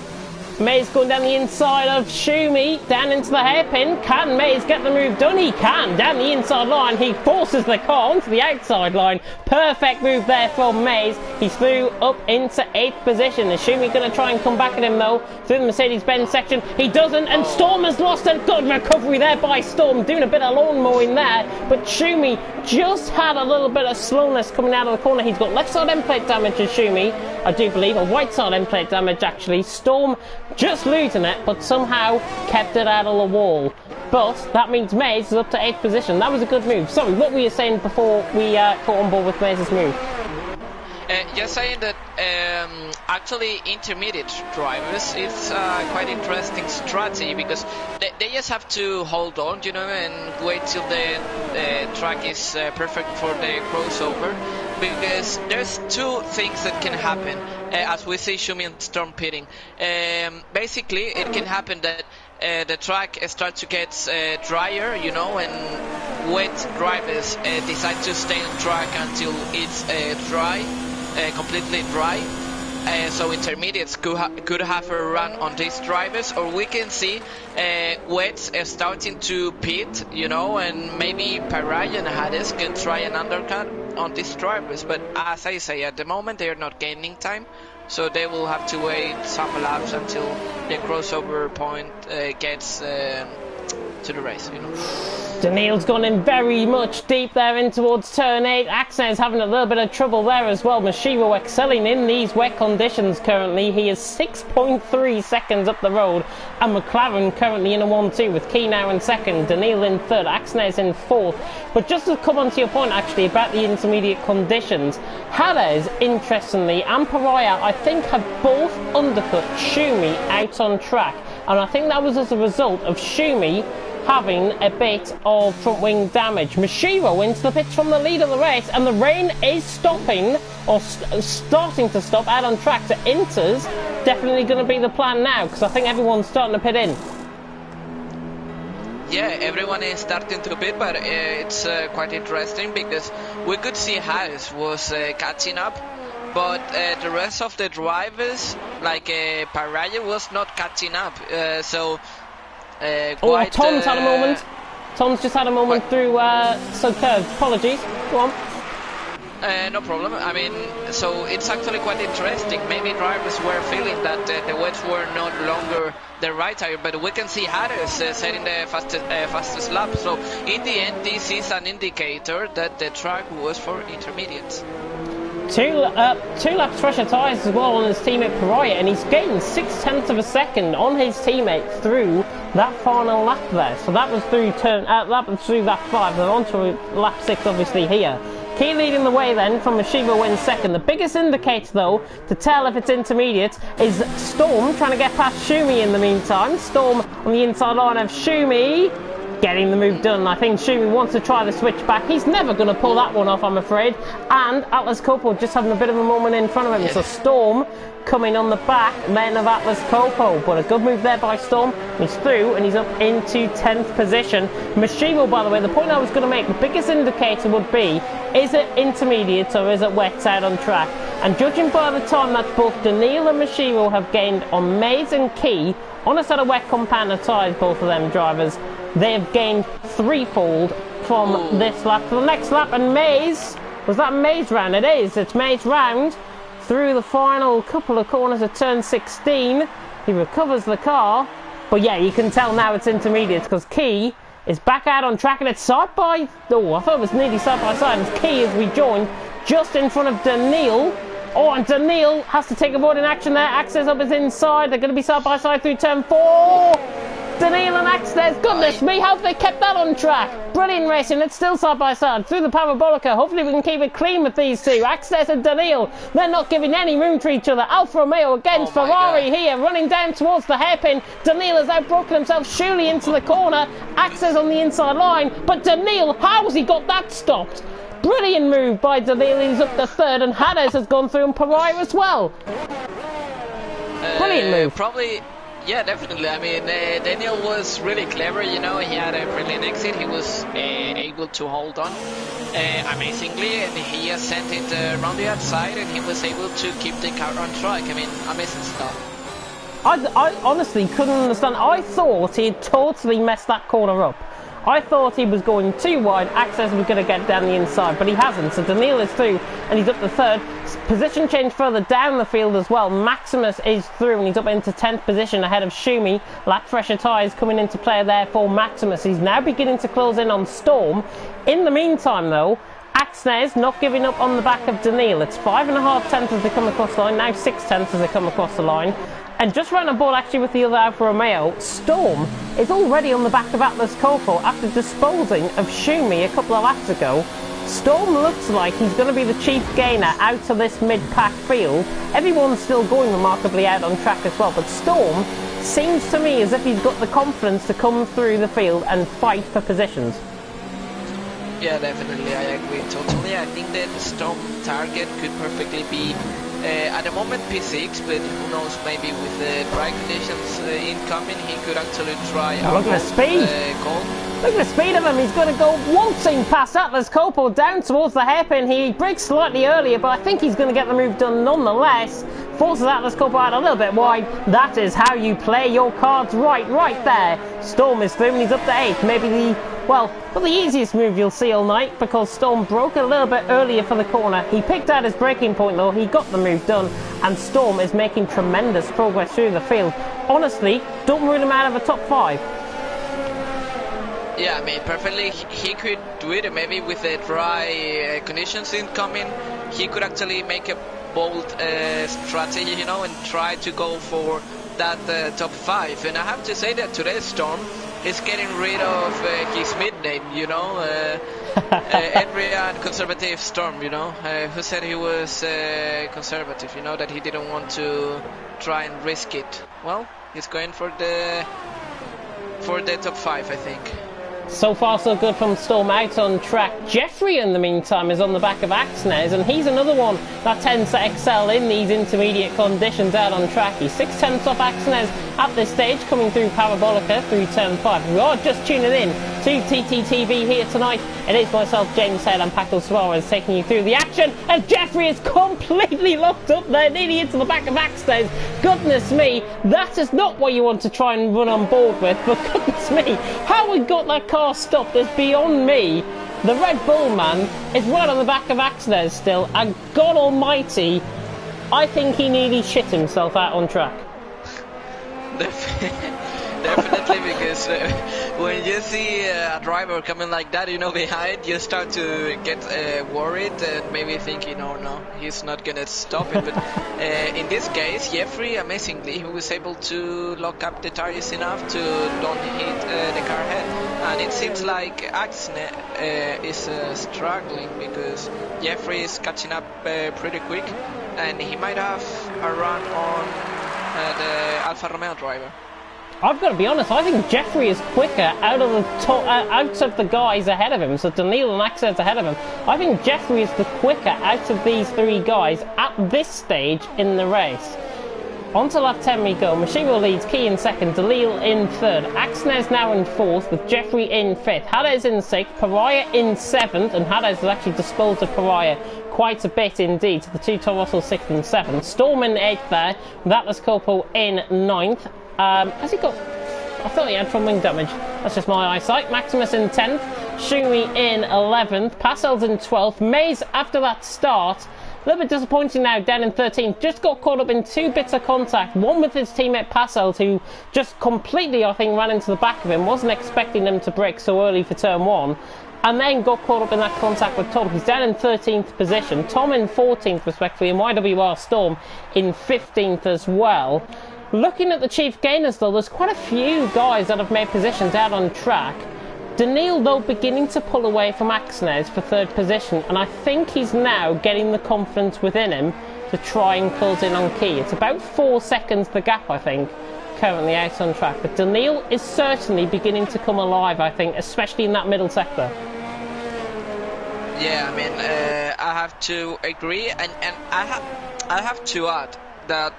Maze going down the inside of Shumi, down into the hairpin. Can Maze get the move done? He can. Down the inside line, he forces the car onto the outside line. Perfect move there from Maze. He's through up into 8th position. Is Shumi going to try and come back at him though? Through the Mercedes-Benz section. He doesn't, and Storm has lost a good recovery there by Storm, doing a bit of lawn mowing there. But Shumi just had a little bit of slowness coming out of the corner. He's got left side end plate damage to Shumi, I do believe, or right side end plate damage actually. Storm just losing it, but somehow kept it out of the wall. But that means Maze is up to 8th position. That was a good move. Sorry, what were you saying before we caught on board with Maze's move? Just saying that actually intermediate drivers, it's quite interesting strategy because they just have to hold on, you know, and wait till the track is perfect for the crossover. Because there's two things that can happen as we see Shumi and Storm pitting. Basically, it can happen that the track starts to get drier, you know, and wet drivers decide to stay on track until it's completely dry. So intermediates could have a run on these drivers, or we can see wets starting to pit, you know, and maybe Pariah and Hades can try an undercut on these drivers. But as I say, at the moment they are not gaining time, so they will have to wait some laps until the crossover point gets to the race, you know. Daniil's gone in very much deep there in towards turn 8. Axe's having a little bit of trouble there as well. Mashiro excelling in these wet conditions currently. He is 6.3 seconds up the road, and McLaren currently in a 1-2 with Key now in 2nd, Daniil in 3rd, Axnes in 4th. But just to come on to your point actually about the intermediate conditions, Hades, interestingly, and Pariah, I think have both undercut Shumi out on track, and I think that was as a result of Shumi having a bit of front wing damage. Mashiro into the pits from the lead of the race, and the rain is stopping, or starting to stop out on track. So Inter's definitely going to be the plan now, because I think everyone's starting to pit in. Yeah, everyone is starting to pit, but it's quite interesting because we could see Hades was catching up, but the rest of the drivers, like Pariah, was not catching up. So quite. Tom's had a moment. Tom's just had a moment through curved. Apologies. Go on. No problem. I mean, so it's actually quite interesting. Maybe drivers were feeling that the wets were not longer the right tire, but we can see Harris setting the fastest lap. So in the end, this is an indicator that the track was for intermediates. Two laps fresher tyres as well on his teammate Pariah, and he's gained 0.6 of a second on his teammate through that final lap there. So that was through lap 5, and on to lap 6 obviously here. Key leading the way then from Mashiva wins second. The biggest indicator though to tell if it's intermediate is Storm trying to get past Shumi in the meantime. Storm on the inside line of Shumi getting the move done. I think Shumi wants to try the switch back. He's never going to pull that one off, I'm afraid. And Atlas Coppo just having a bit of a moment in front of him. So Storm coming on the back then of Atlas Coppo. But a good move there by Storm. He's through and he's up into 10th position. Mashivo, by the way, the point I was going to make, the biggest indicator would be, is it intermediate or is it wet out on track? And judging by the time that both Daniil and Mashivo have gained on Mays and Key, on a set of wet compounder tyres, both of them drivers, they have gained threefold from this lap to the next lap. And Mays, was that Mays round? It is, it's Mays round through the final couple of corners of turn 16. He recovers the car, but yeah, you can tell now it's intermediate because Key is back out on track and it's side by, I thought it was nearly side by side, and Key is rejoined just in front of Daniil. Oh, and Daniil has to take avoiding action there. Access up is inside. They're going to be side by side through turn 4. Daniil and Access, goodness me, how have they kept that on track? Brilliant racing, it's still side by side through the Parabolica. Hopefully we can keep it clean with these two. Access and Daniil, they're not giving any room to each other. Alfa Romeo against Ferrari here, running down towards the hairpin. Daniil has outbroken himself surely into the corner. Access on the inside line, but Daniil, how has he got that stopped? Brilliant move by Daniil, he's up to third, and Hades has gone through and Pariah as well. Brilliant move. Probably. Yeah, definitely. I mean, Daniel was really clever, you know, he had a brilliant exit, he was able to hold on amazingly, and he has sent it around the outside, and he was able to keep the car on track. I mean, amazing stuff. I honestly couldn't understand. I thought he had totally messed that corner up. I thought he was going too wide, Access was going to get down the inside, but he hasn't. So Daniil is through and he's up to third. Position change further down the field as well. Maximus is through and he's up into 10th position ahead of Shumi. Lap fresher tyres coming into play there for Maximus. He's now beginning to close in on Storm. In the meantime though, Axnes not giving up on the back of Daniil. It's 5.5 tenths as they come across the line, now 6 tenths as they come across the line. And just round on board actually with the other Alfa Romeo, Storm is already on the back of Atlas Coppo after disposing of Shumi a couple of laps ago. Storm looks like he's going to be the chief gainer out of this mid-pack field. Everyone's still going remarkably out on track as well, but Storm seems to me as if he's got the confidence to come through the field and fight for positions. Yeah, definitely, I agree totally. I think that the Storm target could perfectly be at the moment P6, but who knows, maybe with the dry conditions incoming, he could actually try look at the speed! Look at the speed of him, he's going to go waltzing past Atlas Coppo down towards the hairpin. He brakes slightly earlier, but I think he's going to get the move done nonetheless. Forces Atlas Coppo out a little bit wide. That is how you play your cards right there. Storm is through and he's up to 8th. Maybe the easiest move you'll see all night, because Storm broke a little bit earlier for the corner. He picked out his braking point though, he got the move done, and Storm is making tremendous progress through the field. Honestly, don't rule him out of a top 5. Yeah, I mean, perfectly, he could do it, maybe with the dry conditions incoming, he could actually make a bold strategy, you know, and try to go for that top 5. And I have to say that today's Storm is getting rid of his mid-name, you know, Adrian Conservative Storm, you know, who said he was conservative, you know, that he didn't want to try and risk it. Well, he's going for the top 5, I think. So far so good from Storm out on track. Jeffrey in the meantime is on the back of Axnes, and he's another one that tends to excel in these intermediate conditions out on track. He's 6 tenths off Axnes at this stage, coming through Parabolica through turn 5. We are just tuning in to TTTV here tonight. It is myself, James Hale, and Paco Suarez taking you through the action, and Jeffrey is completely locked up there, nearly into the back of Axtez. Goodness me, that is not what you want to try and run on board with, but goodness me, how we got that car stopped is beyond me. The Red Bull man is right on the back of Axtez still, and God almighty, I think he nearly shit himself out on track. Definitely, because when you see a driver coming like that, you know, behind, you start to get worried and maybe thinking, oh no, he's not gonna stop it. But in this case, Jeffrey, amazingly, he was able to lock up the tires enough to don't hit the car head. And it seems like Axne is struggling because Jeffrey is catching up pretty quick, and he might have a run on the Alfa Romeo driver. I've got to be honest, I think Jeffrey is quicker out of the guys ahead of him. So Daniil and Axel's ahead of him. I think Jeffrey is the quicker out of these three guys at this stage in the race. On to lap 10 we go. Mashiro leads, Key in second, Dalil in third. Axnes now in fourth with Jeffrey in fifth. Hades in sixth, Pariah in seventh, and Hades has actually disposed of Pariah quite a bit indeed to the two Toro Rosso sixth and seventh. Storm in eighth there, with Atlas Coppo in ninth. Has he got... I thought he had from wing damage. That's just my eyesight. Maximus in 10th. Shumi in 11th. Passel's in 12th. Mays, after that start, a little bit disappointing now, down in 13th. Just got caught up in two bits of contact. One with his teammate Passel, who just completely, I think, ran into the back of him. Wasn't expecting him to brake so early for turn one. And then got caught up in that contact with Tom. He's down in 13th position. Tom in 14th, respectively. And YWR Storm in 15th as well. Looking at the chief gainers though, there's quite a few guys that have made positions out on track. Daniil though beginning to pull away from Axnes for third position, and I think he's now getting the confidence within him to try and close in on Key. It's about 4 seconds the gap, I think, currently out on track. But Daniil is certainly beginning to come alive, I think, especially in that middle sector. Yeah, I mean, I have to agree, and I have to add that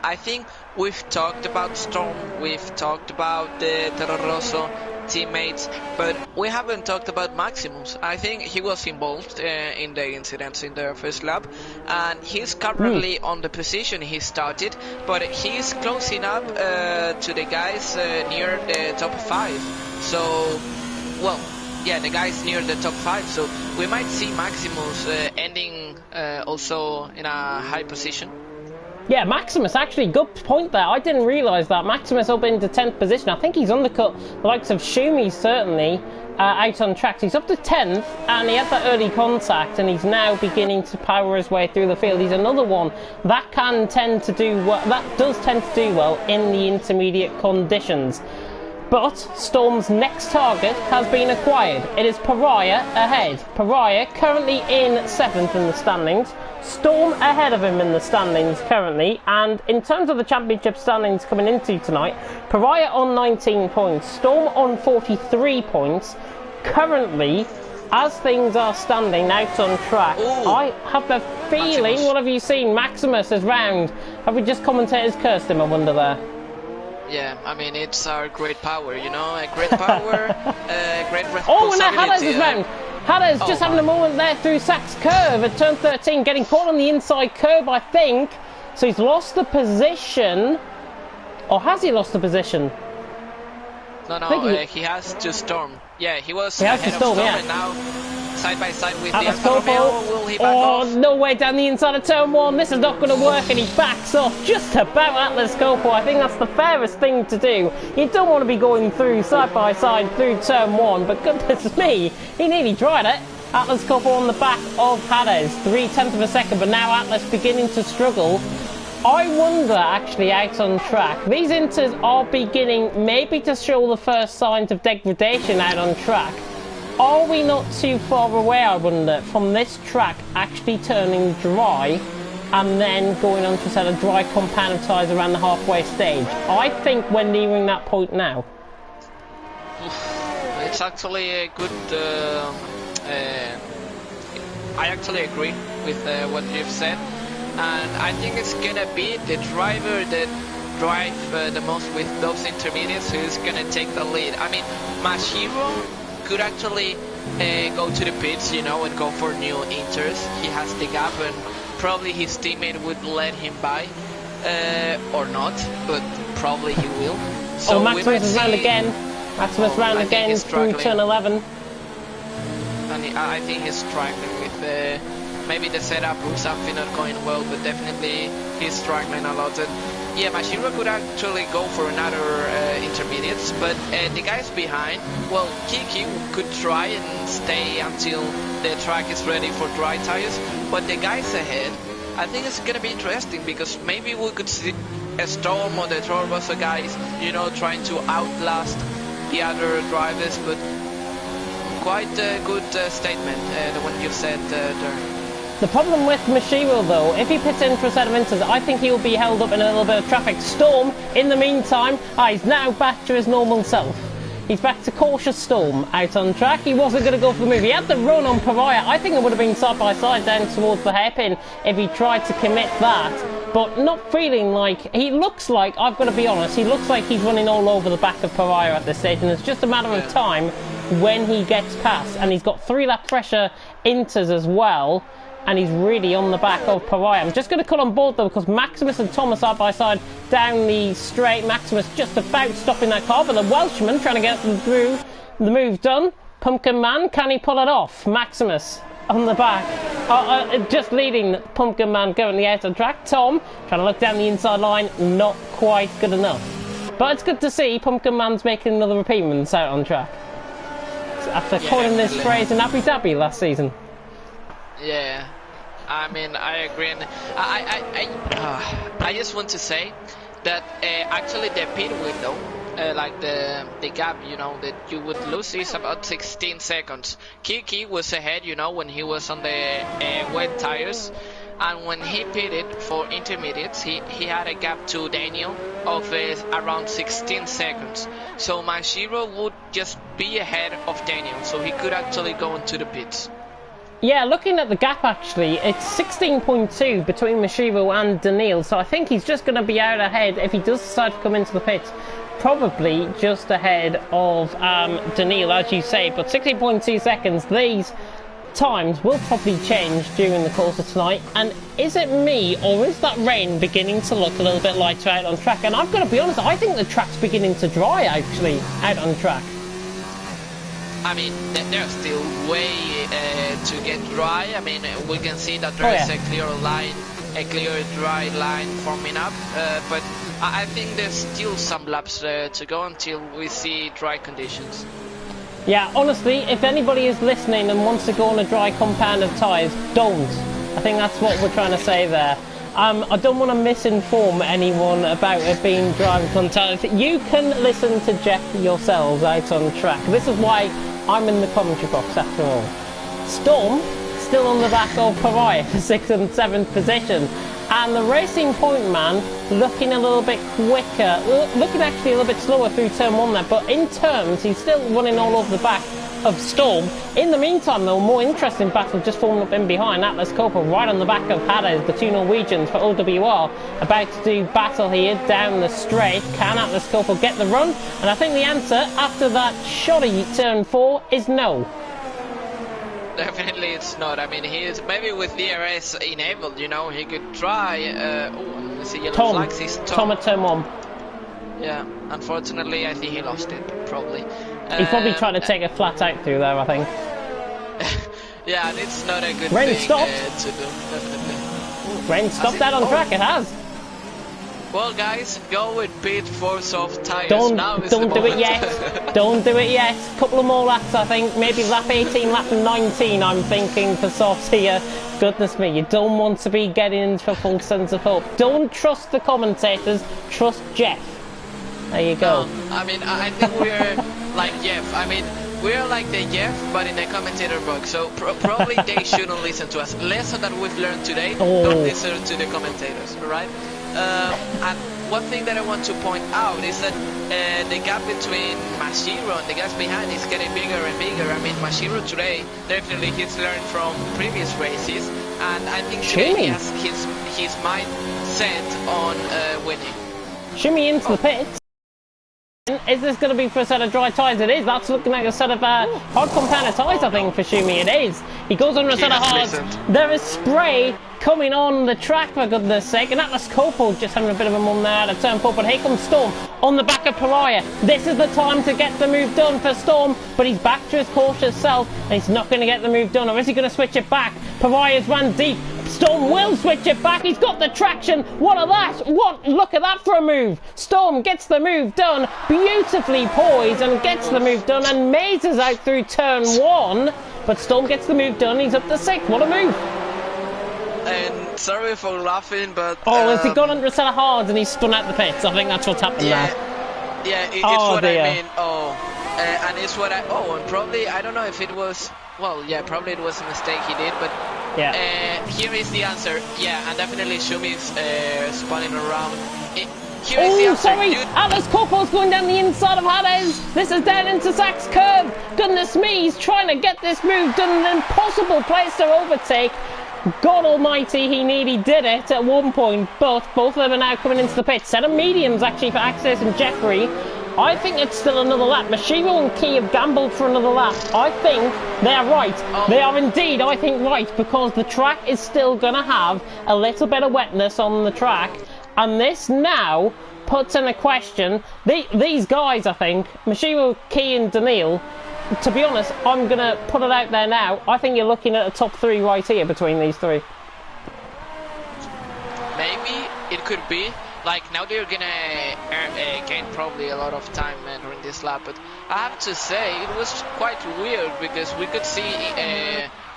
I think we've talked about Storm, we've talked about the Toro Rosso teammates, but we haven't talked about Maximus. I think he was involved in the incidents in the first lap, and he's currently on the position he started, but he's closing up to the guys near the top 5. So, well, yeah, the guys near the top 5, so we might see Maximus ending also in a high position. Yeah, Maximus, actually, good point there. I didn't realise that. Maximus up into 10th position. I think he's undercut the likes of Shumi, certainly, out on track. He's up to 10th, and he had that early contact, and he's now beginning to power his way through the field. He's another one that can tend to do well, that does tend to do well in the intermediate conditions. But Storm's next target has been acquired. It is Pariah ahead. Pariah currently in 7th in the standings. Storm ahead of him in the standings currently. And in terms of the championship standings coming into tonight, Pariah on 19 points. Storm on 43 points. Currently, as things are standing out on track, ooh, I have a feeling, Maximus. What have you seen? Maximus is round. Have we just commentators cursed him, I wonder there? Yeah, I mean, it's our great power, you know, a great power, great responsibility. Oh, and now Hades is round. Hades just having a moment there through Sachs curve at turn 13, getting caught on the inside curve, I think. So he's lost the position. Or has he lost the position? No, he has to Storm. Yeah, he was ahead of Storm, yeah. And now side by side with Atlas the Alfa Romeo. Will he back off? No way down the inside of turn 1. This is not going to work, and he backs off just about Atlas Coppo. I think that's the fairest thing to do. You don't want to be going through side by side through turn 1, but goodness me, he nearly tried it. Atlas Coppo on the back of Hades, 0.3 of a second, but now Atlas beginning to struggle. I wonder, actually, out on track, these Inters are beginning maybe to show the first signs of degradation out on track. Are we not too far away, I wonder, from this track actually turning dry and then going on to a set of dry compound of tyres around the halfway stage? I think we're nearing that point now. It's actually a good... I actually agree with what you've said. And I think it's gonna be the driver that drive the most with those intermediates who's gonna take the lead. I mean, Mashiro could actually go to the pits, you know, and go for new inters. He has the gap, and probably his teammate would let him by, or not, but probably he will. So Maximus is round again. Maximus round again through turn 11. And I think he's struggling with maybe the setup or something not going well, but definitely he's struggling a lot. And yeah, Mashiro could actually go for another intermediates, but the guys behind, well, Kiki could try and stay until the track is ready for dry tires, but the guys ahead, I think it's gonna be interesting, because maybe we could see a Storm or the Torbosa guys, you know, trying to outlast the other drivers. But quite a good statement, the one you said there. The problem with Mashiro though, if he pits in for a set of inters, I think he'll be held up in a little bit of traffic. Storm, in the meantime, he's now back to his normal self. He's back to cautious Storm out on track. He wasn't going to go for the move. He had the run on Pariah. I think it would have been side by side down towards the hairpin if he tried to commit that. But not feeling like, he looks like, I've got to be honest, he looks like he's running all over the back of Pariah at this stage, and it's just a matter of time when he gets past. And he's got 3-lap pressure inters as well, and he's really on the back of Pariah. I'm just going to cut on board though, because Maximus and Tom are side by side down the straight. Maximus just about stopping that car, but the Welshman trying to get through. The move done. Pumpkin Man, can he pull it off? Maximus on the back, just leading Pumpkin Man going the outside track. Tom trying to look down the inside line, not quite good enough. But it's good to see Pumpkin Man's making another appearance out on track after coining this phrase in Abu Dhabi last season. Yeah, I mean, I agree. And I just want to say that actually the pit window, like the gap, you know, that you would lose is about 16 seconds. Kiki was ahead, you know, when he was on the wet tires, and when he pitted for intermediates, he had a gap to Daniel of around 16 seconds. So Mashiro would just be ahead of Daniel, so he could actually go into the pits. Yeah, looking at the gap actually, it's 16.2 between Mashiro and Daniil, so I think he's just going to be out ahead if he does decide to come into the pits. Probably just ahead of Daniil, as you say, but 16.2 seconds, these times will probably change during the course of tonight. And is it me, or is that rain beginning to look a little bit lighter out on track? And I've got to be honest, I think the track's beginning to dry actually out on track. I mean, there's still way to get dry. I mean, we can see that there is a clear line, a clear dry line forming up. But I think there's still some laps to go until we see dry conditions. Yeah, honestly, if anybody is listening and wants to go on a dry compound of tyres, don't. I think that's what we're trying to say there. I don't want to misinform anyone about it being dry on tyres. You can listen to Jeff yourselves out on track. This is why I'm in the commentary box after all. Storm still on the back of Pariah for 6th and 7th position, and the Racing Point man looking a little bit quicker, looking actually a little bit slower through turn 1 there, but in turns he's still running all over the back of Storm. In the meantime though, more interesting battle just forming up in behind. Atlas Coppa right on the back of Hades, the two Norwegians for OWR, about to do battle here down the straight. Can Atlas Coppa get the run? And I think the answer after that shoddy turn 4 is no. Definitely it's not. I mean, he is maybe with DRS enabled, you know, he could try. Let's see, yellow flags is Tom at turn 1. Yeah, unfortunately, I think he lost it, probably. He's probably trying to take a flat out through there, I think. Yeah, and it's not a good Rain thing stopped. to do, definitely. Rain stopped that on track, it has. Well, guys, go with pit for soft tires. Don't do it yet. Don't do it yet. Couple of more laps, I think. Maybe lap 18, lap 19, I'm thinking for softs here. Goodness me, you don't want to be getting into a full sense of hope. Don't trust the commentators, trust Jeff. There you go. I mean, I think we're like Jeff. I mean, we're like the Jeff, but in the commentator box. So probably they shouldn't listen to us. Lesson that we've learned today: don't listen to the commentators, right? And one thing that I want to point out is that the gap between Mashiro and the guys behind is getting bigger and bigger. I mean, Mashiro today definitely he's learned from previous races, and I think today he has his mind set on winning. Shimmy into the pits. Is this going to be for a set of dry tyres? It is. That's looking like a set of hard compounded tyres, I think, for Schumi. It is. He goes under a set of hards. There is spray coming on the track, for goodness sake. And Atlas Copel just having a bit of a mum there out of turn 4. But here comes Storm on the back of Pariah. This is the time to get the move done for Storm. But he's back to his cautious self. And he's not going to get the move done. Or is he going to switch it back? Pariah's ran deep. Storm will switch it back. He's got the traction. What a that? What? Look at that for a move. Storm gets the move done. Beautifully poised and gets the move done. And mazes out through turn 1. But Storm gets the move done. He's up to 6th. What a move. And sorry for laughing, but... has he gone under a set of hards and he's spun out the pits? I think that's what's happened there. Yeah, it's what dear. I mean. And it's what I... and probably, I don't know if it was... Well, yeah, probably it was a mistake he did, but... Yeah. Here is the answer. Yeah, and definitely Shumi's spinning around. Here is the answer. Sorry! Atlas Copel's going down the inside of Hades. This is down into Zach's curve. Goodness me, he's trying to get this move done. An impossible place to overtake. God almighty, he nearly did it at one point, but both of them are now coming into the pit. Set of mediums actually for Access and Jeffrey. I think it's still another lap. Mashiro and Key have gambled for another lap. I think they are right. They are indeed, I think, right, because the track is still going to have a little bit of wetness on the track. And this now puts in a question. These guys, I think, Mashiro, Key and Daniil, to be honest, I'm going to put it out there now. I think you're looking at a top 3 right here between these 3. Maybe it could be. Like, now they're gonna gain probably a lot of time during this lap, but I have to say it was quite weird because we could see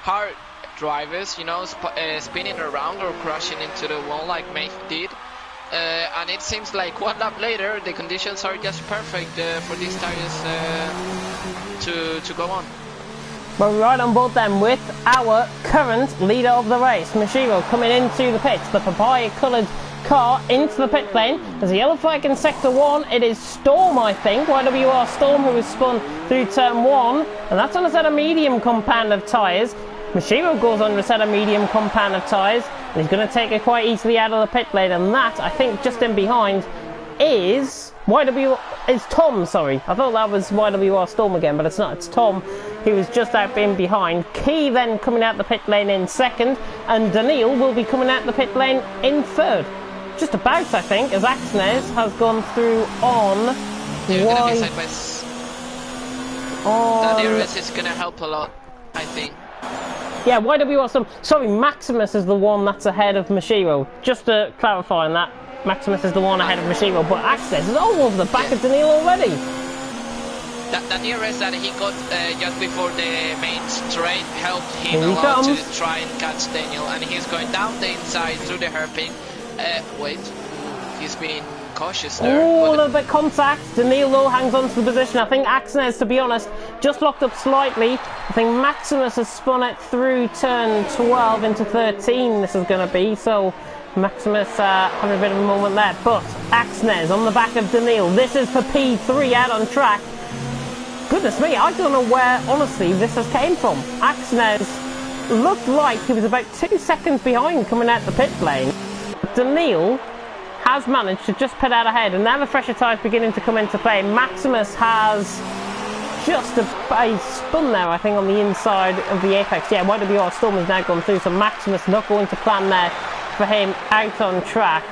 hard drivers, you know, spinning around or crashing into the wall like May did. And it seems like one lap later the conditions are just perfect for these tires to go on. We're right on board then with our current leader of the race, Mashiro, coming into the pits. The papaya coloured car into the pit lane. There's a yellow flag in sector 1. It is Storm, I think, YWR Storm, who was spun through turn 1, and that's on a set of medium compound of tyres. Mashiro goes under a set of medium compound of tyres, and he's going to take it quite easily out of the pit lane, and that, I think, just in behind is Tom, sorry. I thought that was YWR Storm again, but it's not. It's Tom, who was just out in behind. Key then coming out the pit lane in 2nd, and Daniil will be coming out the pit lane in 3rd. Just about, I think, as Axnes has gone through on... They're going to be side by side. That DRS is going to help a lot, I think. Yeah, YWR Storm. Sorry, Maximus is the one that's ahead of Mashiro. Just to clarify on that, Maximus is the one ahead of Mashiro, but Axnes is all over the back of Daniil already. That DRS that he got just before the main straight helped him a lot to try and catch Daniel, and he's going down the inside through the hairpin. Wait, he's being cautious there. Oh, a little bit contact. Daniil though hangs on to the position. I think Axnes, to be honest, just locked up slightly. I think Maximus has spun it through turn 12 into 13 this is going to be, so Maximus having a bit of a moment there. But Axnes on the back of Daniil. This is for P3 out on track. Goodness me, I don't know where, honestly, this has came from. Axnes looked like he was about 2 seconds behind coming out the pit lane. Daniil has managed to just pit out ahead, and now the fresher tyres beginning to come into play. Maximus has just a spun there, I think, on the inside of the apex. Yeah, YWR Storm has now gone through, so Maximus not going to plan there for him out on track.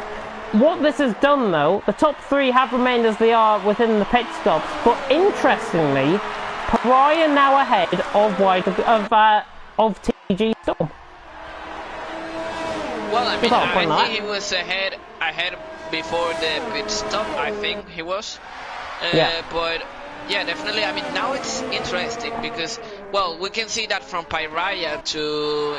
What this has done, though, the top 3 have remained as they are within the pit stops, but interestingly, Pariah now ahead of TG Storm. Well, I mean, I think he was ahead before the pit stop. I think he was. But yeah, definitely. I mean, now it's interesting because, well, we can see that from Pariah to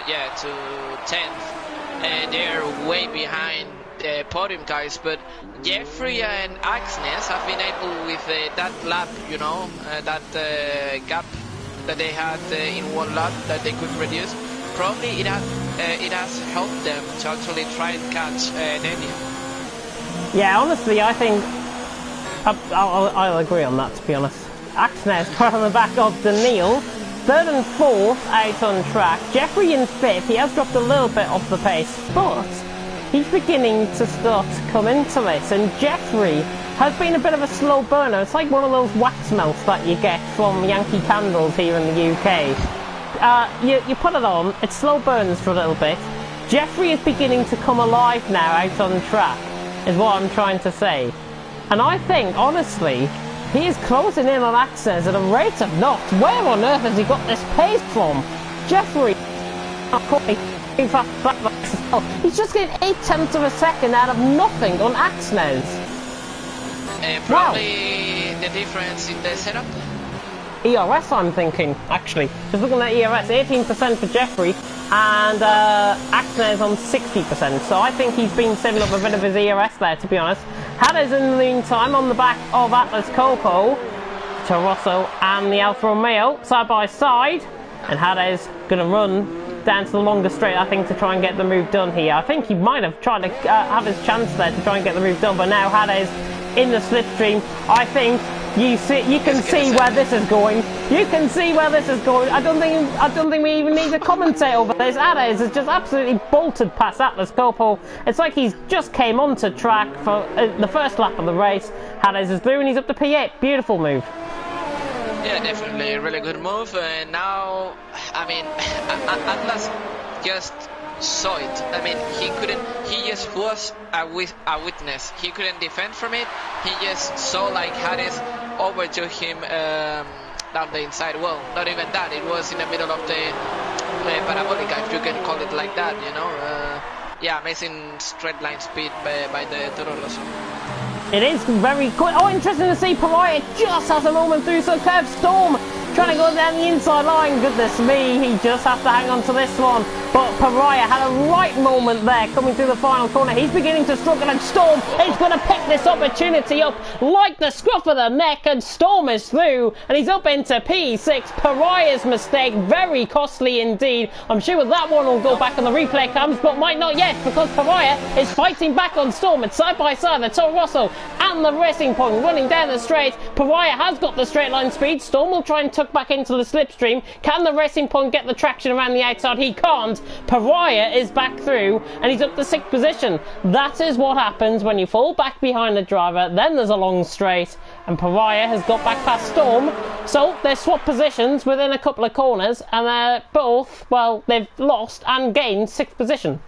10th, they're way behind the podium guys. But Jeffrey and Axnes have been able with that lap, you know, that gap that they had in one lap that they could reduce. Probably it has helped them to actually try and catch Daniel. Yeah, honestly, I think I'll agree on that, to be honest. Axnes right on the back of Daniil. 3rd and 4th out on track. Jeffrey in 5th. He has dropped a little bit off the pace, but he's beginning to start to come into this. And Jeffrey has been a bit of a slow burner. It's like one of those wax melts that you get from Yankee Candles here in the UK. You put it on, it slow burns for a little bit. Jeffrey is beginning to come alive now out on track, is what I'm trying to say. And I think, honestly, he is closing in on Axnes at a rate of knots. Where on earth has he got this pace from? Jeffrey, he's just getting 0.8 of a second out of nothing on Axnes. Probably the difference in the setup. ERS, I'm thinking, actually. Just looking at ERS, 18% for Jeffrey, and Axnes on 60%. So I think he's been saving up a bit of his ERS there, to be honest. Hades, in the meantime, on the back of Atlas Coppo, Rosso and the Alfa Romeo, side by side. And Hades going to run down to the longer straight, I think, to try and get the move done here. I think he might have tried to have his chance there to try and get the move done, but now Hades in the slipstream. I think you can see where this is going. You can see where this is going. I don't think we even need to commentate over this. Hades has just absolutely bolted past Atlas Coppo. It's like he's just came onto track for the first lap of the race. Hades is through and he's up to P8. Beautiful move. Yeah, definitely a really good move. And now, I mean, Atlas just saw it. I mean, he just was a witness. He couldn't defend from it. He just saw like Hades overtook him down the inside. Well, not even that. It was in the middle of the parabolica, if you can call it like that, you know. Yeah, amazing straight line speed by the Toro Rosso. It is very quick. Oh, interesting to see Pariah just has a moment through some curve. Storm trying to go down the inside line. Goodness me, he just has to hang on to this one. But Pariah had a right moment there coming through the final corner. He's beginning to struggle, and Storm is going to pick this opportunity up like the scruff of the neck, and Storm is through and he's up into P6. Pariah's mistake, very costly indeed. I'm sure that one will go back on the replay cams, but might not yet, because Pariah is fighting back on Storm. It's side by side, the Toro Rosso and the Racing Point running down the straight. Pariah has got the straight line speed. Storm will try and tuck back into the slipstream. Can the Racing Point get the traction around the outside? He can't. Pariah is back through and he's up to 6th position. That is what happens when you fall back behind the driver. Then there's a long straight and Pariah has got back past Storm. So they swap positions within a couple of corners, and they're both, well, they've lost and gained 6th position.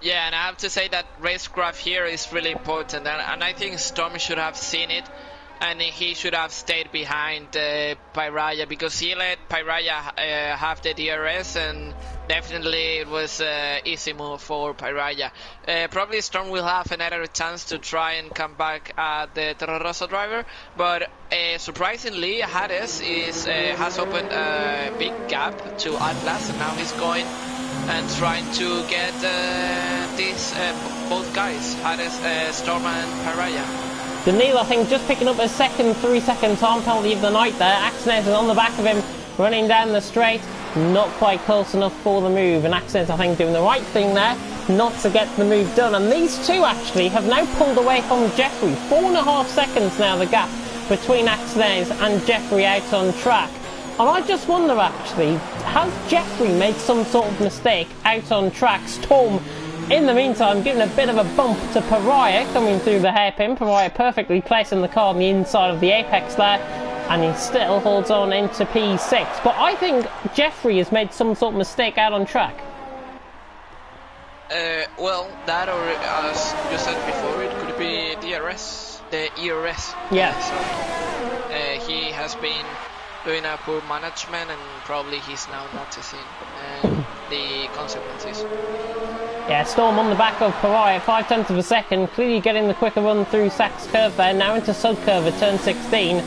Yeah, and I have to say that racecraft here is really important, and I think Storm should have seen it, and he should have stayed behind Pariah, because he let Pariah have the DRS, and definitely it was an easy move for Pariah. Probably Storm will have another chance to try and come back at the Toro Rosso driver, but surprisingly Hades has opened a big gap to Atlas, and now he's going and trying to get both guys, Hades, Storm and Pariah. Daniil, I think, just picking up a second 3-second time penalty of the night there. Axnes is on the back of him, running down the straight, not quite close enough for the move, and Axnes, I think, doing the right thing there, not to get the move done. And these two actually have now pulled away from Jeffrey. 4.5 seconds now, the gap between Axnes and Jeffrey out on track. And I just wonder, actually, has Jeffrey made some sort of mistake out on track? Storm, in the meantime, giving a bit of a bump to Pariah coming through the hairpin. Pariah perfectly placing the car on the inside of the apex there, and he still holds on into P6. But I think Jeffrey has made some sort of mistake out on track. Well, that, or as you said before, it could be the ERS. Yeah. He has been doing a poor management, and probably he's now noticing the consequences. Yeah, Storm on the back of Pariah, 0.5 of a second, clearly getting the quicker run through Sachs curve there, now into sub curve at turn 16.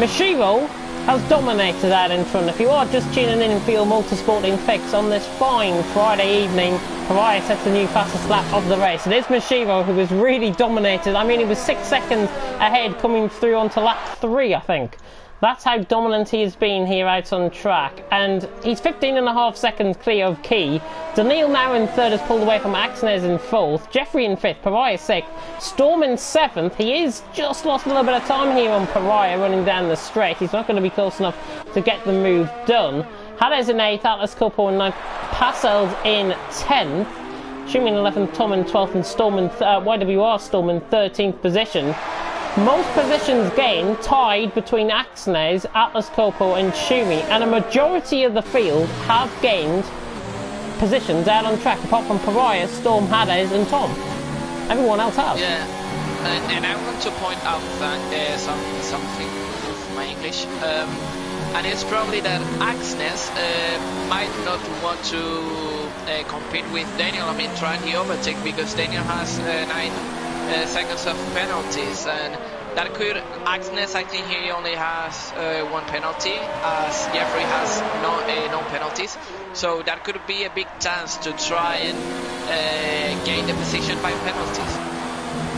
Mashiro has dominated out in front. If you are just tuning in for your motorsporting fix on this fine Friday evening, Pariah sets the new fastest lap of the race. It is Mashiro who has really dominated. I mean, he was 6 seconds ahead coming through onto lap 3, I think. That's how dominant he has been here out on track, and he's 15.5 seconds clear of Key. Daniil now in 3rd has pulled away from Axnes in 4th, Jeffrey in 5th, Pariah 6th, Storm in 7th. He is just lost a little bit of time here on Pariah running down the straight. He's not going to be close enough to get the move done. Hades in 8th, Atlas Coppo in 9th, Passelt in 10th. Schumi in 11th, Tom in 12th, and Storm in YWR Storm in 13th position. Most positions gained tied between Axnes, Atlas Coppo and Schumi, and a majority of the field have gained positions out on track, apart from Pariah, Storm, Hades and Tom. Everyone else has. Yeah, and I want to point out that something with my English, and it's probably that Axnes might not want to compete with Daniel. I mean, trying the overtake, because Daniel has 9 seconds of penalties, and that could, Axnes, I think he only has 1 penalty, as Jeffrey has no penalties, so that could be a big chance to try and gain the position by penalties.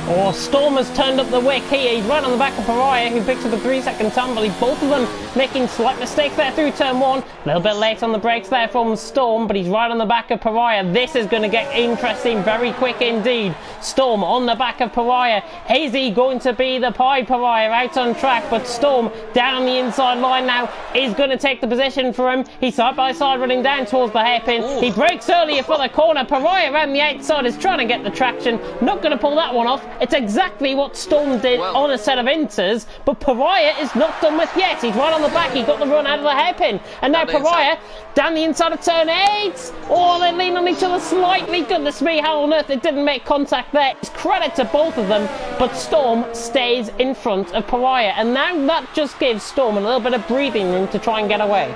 Or Storm has turned up the wick here. He's right on the back of Pariah, who picks up a 3-second tumble. Both of them making slight mistakes there through turn 1. A little bit late on the brakes there from Storm, but he's right on the back of Pariah. This is going to get interesting very quick indeed. Storm on the back of Pariah. Is he going to be the Pied Pariah out on track? But Storm down on the inside line now is going to take the position for him. He's side by side running down towards the hairpin. Ooh. He brakes earlier for the corner. Pariah around the outside is trying to get the traction. Not going to pull that one off. It's exactly what Storm did on a set of inters, but Pariah is not done with yet. He's right on the back. He got the run out of the hairpin, and now Pariah down the inside of turn 8. Oh, they lean on each other slightly. Goodness me, how on earth it didn't make contact there. It's credit to both of them, but Storm stays in front of Pariah, and now that just gives Storm a little bit of breathing room to try and get away.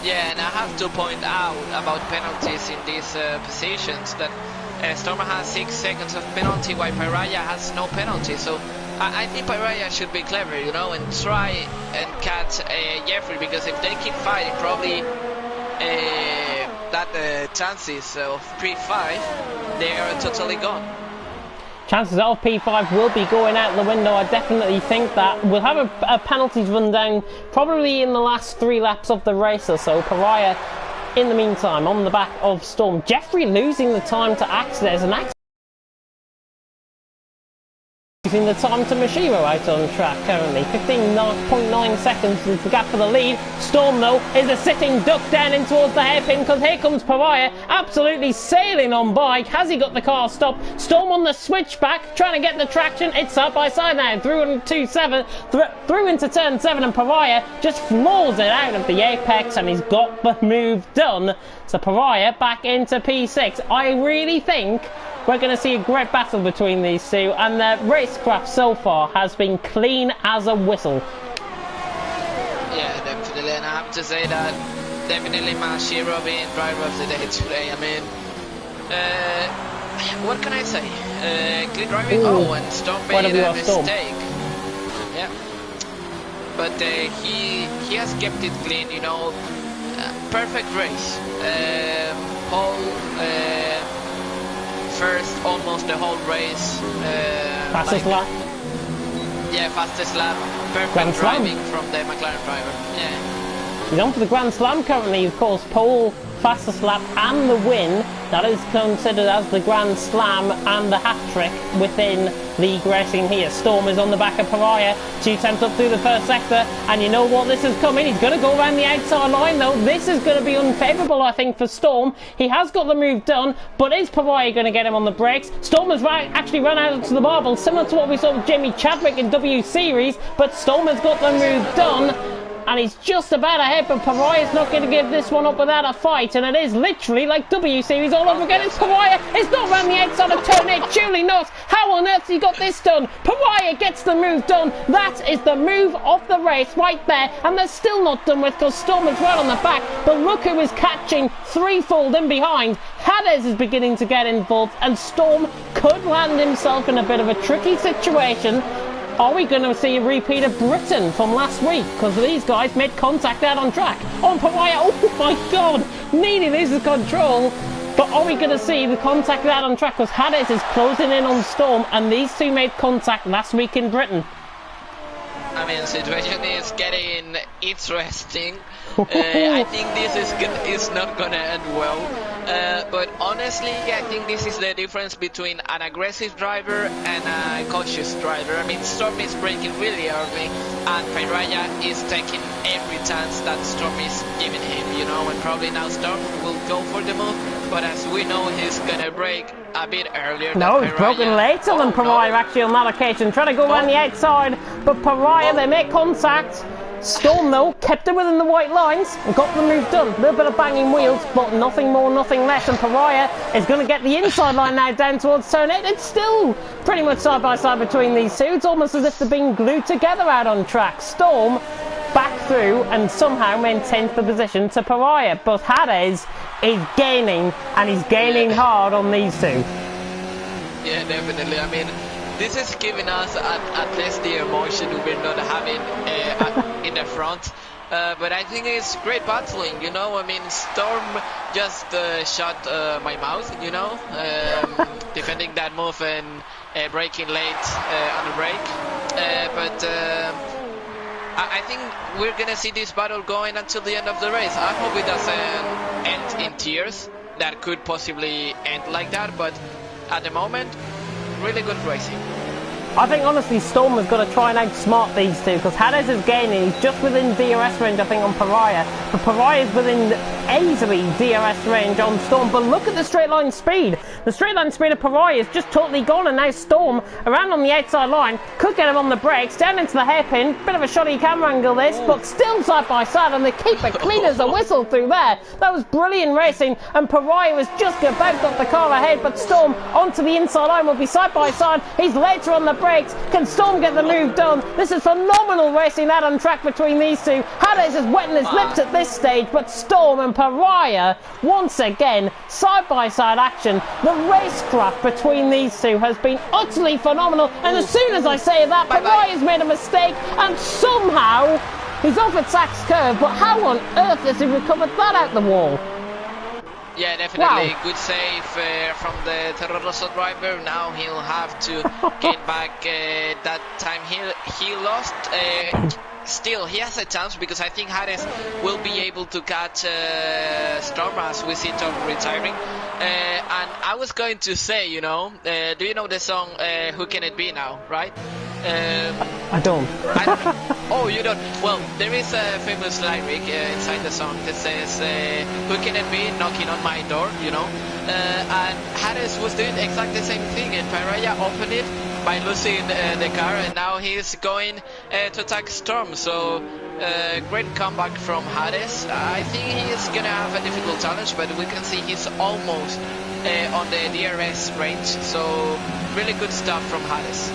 Yeah, and I have to point out about penalties in these positions that Stormer has 6 seconds of penalty, while Pariah has no penalty. So I think Pariah should be clever, you know, and try and catch Jeffrey, because if they keep fighting, probably that chances of P5, they are totally gone. Chances of P5 will be going out the window. I definitely think that. We'll have a penalties run down probably in the last 3 laps of the race or so. Pariah, in the meantime, on the back of Storm. Jeffrey losing the time to Axnes, and Axnes losing the time to Mashiro out on track currently. 15.9 seconds is the gap for the lead. Storm, though, is a sitting duck down in towards the hairpin, because here comes Pariah, absolutely sailing on by. Has he got the car stopped? Storm on the switchback, trying to get the traction. It's side by side now, through into turn 7, and Pariah just floors it out of the apex, and he's got the move done. So Pariah back into P6. I really think we're going to see a great battle between these two, and the racecraft so far has been clean as a whistle. Yeah, definitely, and I have to say that definitely Mashiro being driver of the day today. I mean, what can I say? Clean driving. Ooh. Oh, and Storm made a mistake. Yeah, but he has kept it clean, you know. Perfect race. First, almost the whole race. Fastest lap. Yeah, fastest lap. Perfect driving from the McLaren driver. Yeah. He's on for the Grand Slam currently, of course. Pole, fastest lap and the win. That is considered as the Grand Slam and the hat-trick within league racing here. Storm is on the back of Pariah. 2 attempts up through the first sector, and you know what, this is coming. He's going to go around the outside line though. This is going to be unfavourable, I think, for Storm. He has got the move done, but is Pariah going to get him on the brakes? Storm has actually run out onto the marble, similar to what we saw with Jamie Chadwick in W Series, but Storm has got the move done, and he's just about ahead, but Pariah's not going to give this one up without a fight, and it is literally like W Series all over again. It's Pariah. It's not around the outside of turn 8. Surely not. How on earth has he got this done? Pariah gets the move done. That is the move of the race right there, and they're still not done with, because Storm is right on the back, but look who is catching threefold in behind. Hades is beginning to get involved, and Storm could land himself in a bit of a tricky situation. Are we going to see a repeat of Britain from last week? Because these guys made contact out on track. On Pariah, oh my god, nearly loses control. But are we going to see the contact out on track? Because Hades is closing in on Storm, and these two made contact last week in Britain. I mean, the situation is getting interesting. I think this is not gonna end well. But honestly, I think this is the difference between an aggressive driver and a cautious driver. I mean, Storm is braking really early, and Piraya is taking every chance that Storm is giving him, you know, and probably now Storm will go for the move, but as we know, he's gonna brake a bit earlier. No, he's broken later than Piraya actually on that occasion. Trying to go around the outside, but Piraya, they make contact. Storm though kept it within the white lines and got the move done. A little bit of banging wheels, but nothing more, nothing less. And Piraya is going to get the inside line now down towards turn 8. It's still pretty much side by side between these two. It's almost as if they're being glued together out on track. Storm back through and somehow maintains the position to Piraya, but Hades is gaining, and he's gaining hard on these two. Yeah, definitely. I mean, this is giving us at least the emotion we're not having in the front. But I think it's great battling, you know. I mean, Storm just shot my mouth, you know, defending that move and braking late on the brake. But I think we're gonna see this battle going until the end of the race. I hope it doesn't end in tears. That could possibly end like that, but at the moment, really good racing. I think honestly Storm has got to try and outsmart these two, because Hades is gaining. He's just within DRS range I think on Piraya, but Piraya is within easily DRS range on Storm. But look at the straight line speed. The straight line speed of Piraya is just totally gone, and now Storm around on the outside line could get him on the brakes down into the hairpin. Bit of a shoddy camera angle this, but still side by side, and they keep it clean as a whistle through there. That was brilliant racing, and Piraya was just about got the car ahead, but Storm onto the inside line will be side by side. He's later on the brakes. Can Storm get the move done? This is phenomenal racing out on track between these two. Hades is wetting his lips at this stage, but Storm and Piraya once again side by side action. The racecraft between these two has been utterly phenomenal, and as soon as I say that, Piraya's made a mistake and somehow he's off at Sack's curve, but how on earth has he recovered that out the wall? Yeah, definitely. Wow. Good save from the Terroroso driver. Now he'll have to get back that time he lost. Still, he has a chance, because I think Hades will be able to catch Storm as we see Tom retiring. And I was going to say, you know, do you know the song Who Can It Be Now, right? I don't. Oh, you don't? Well, there is a famous lyric inside the song that says, who can it be knocking on my door, you know? And Hades was doing exactly the same thing, and Piraya opened it by losing the car, and now he's going to attack Storm. So great comeback from Hades. I think he's gonna have a difficult challenge, but we can see he's almost on the DRS range, so really good stuff from Hades.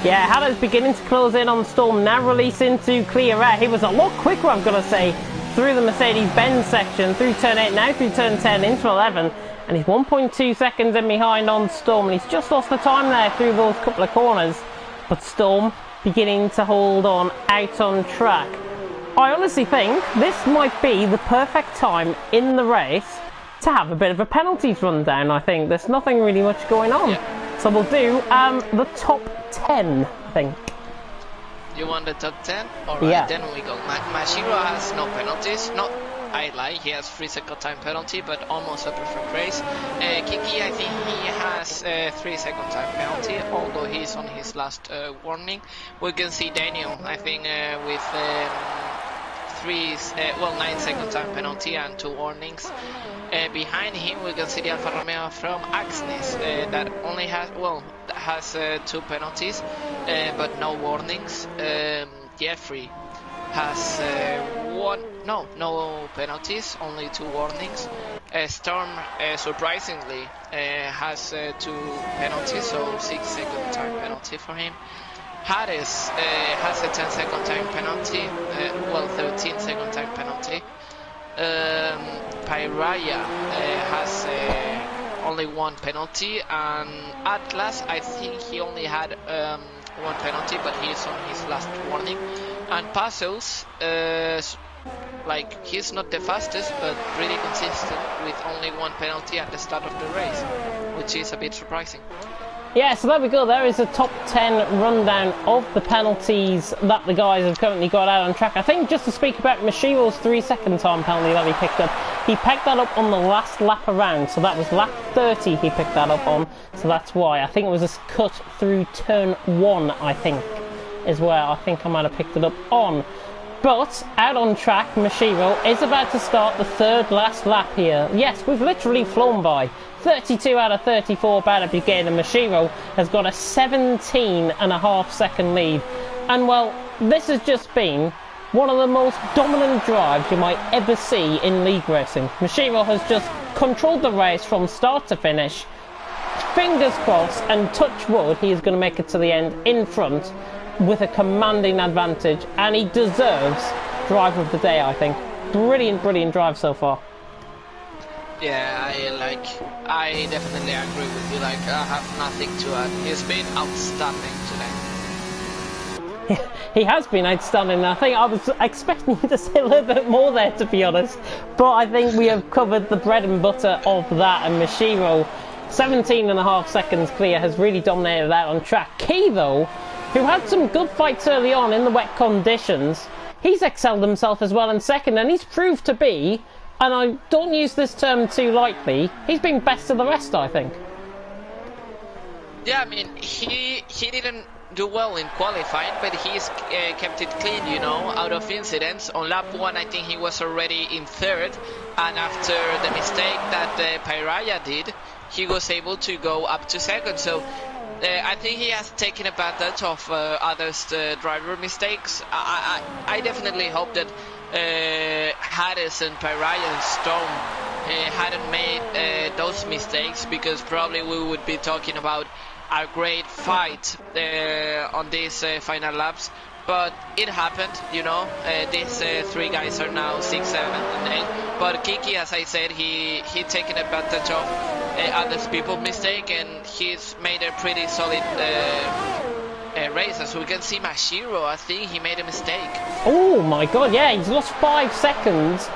Yeah, Hades beginning to close in on Storm, now releasing to clear air. He was a lot quicker, I've got to say, through the Mercedes-Benz section, through turn 8, now through turn 10 into 11, and he's 1.2 seconds in behind on Storm, and he's just lost the time there through those couple of corners. But Storm beginning to hold on out on track. I honestly think this might be the perfect time in the race to have a bit of a penalties rundown. I think there's nothing really much going on. Yeah. So we'll do the top 10, I think. You want the top 10? Alright, Yeah. then we go. Mashiro has no penalties. Not, I lie, he has 3-second time penalty, but almost a perfect race. Kiki, I think he has 3-second time penalty, although he's on his last warning. We can see Daniel, I think, with 9-second time penalty and 2 warnings. Behind him we can see the Alfa Romeo from Axnis that only has 2 penalties but no warnings. Jeffrey has no penalties, only 2 warnings. Storm surprisingly has 2 penalties, so 6-second time penalty for him. Hades has a 10-second time penalty, 13-second time penalty. Piraya has only 1 penalty, and Atlas, I think he only had 1 penalty, but he's on his last warning. And Puzzles, he's not the fastest, but really consistent with only 1 penalty at the start of the race, which is a bit surprising. Yeah, so there we go. There is a top 10 rundown of the penalties that the guys have currently got out on track. I think just to speak about Mashiro's 3-second time penalty that he picked up, he picked that up on the last lap around. So that was lap 30 he picked that up on. So that's why. I think it was a cut through turn 1, I think, is where I think I might have picked it up on. But out on track, Mashiro is about to start the third last lap here. Yes, we've literally flown by. 32 out of 34 Bada Brigade, and Mashiro has got a 17.5 second lead. And well, this has just been one of the most dominant drives you might ever see in league racing. Mashiro has just controlled the race from start to finish. Fingers crossed, and touch wood, he is going to make it to the end in front with a commanding advantage, and he deserves driver of the day, I think. Brilliant, brilliant drive so far. Yeah, I definitely agree with you. Like, I have nothing to add. He's been outstanding today. He has been outstanding. I think I was expecting you to say a little bit more there, to be honest. But I think we have covered the bread and butter of that. And Mashiro, 17.5 seconds clear, has really dominated that on track. Key, though, who had some good fights early on in the wet conditions, he's excelled himself as well in second. And he's proved to be, and I don't use this term too lightly, he's been best of the rest, I think. Yeah, I mean, he didn't do well in qualifying, but he's kept it clean, you know, out of incidents. On lap 1, I think he was already in third, and after the mistake that Pyraya did, he was able to go up to second. So I think he has taken advantage of others' driver mistakes. I definitely hope that Hades and Pyraya and Storm hadn't made those mistakes, because probably we would be talking about a great fight on these final laps. But it happened, you know. These three guys are now 6, 7, and 8. But Kiki, as I said, he taken advantage of other people's mistake, and he's made a pretty solid race. As we can see, Mashiro, I think he made a mistake. Oh my god, yeah, he's lost 5 seconds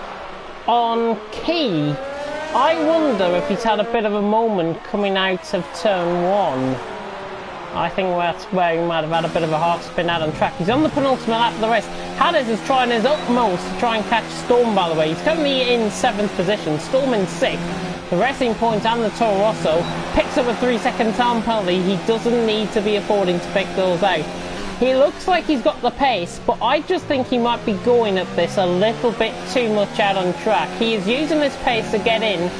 on Key. I wonder if he's had a bit of a moment coming out of turn 1. I think that's where he might have had a bit of a half spin out on track. He's on the penultimate lap of the race. Hades is trying his utmost to try and catch Storm, by the way. He's currently in 7th position, Storm in 6th. The Racing Point and the Toro Rosso picks up a 3-second time penalty. He doesn't need to be affording to pick those out. He looks like he's got the pace, but I just think he might be going at this a little bit too much out on track. He is using this pace to get in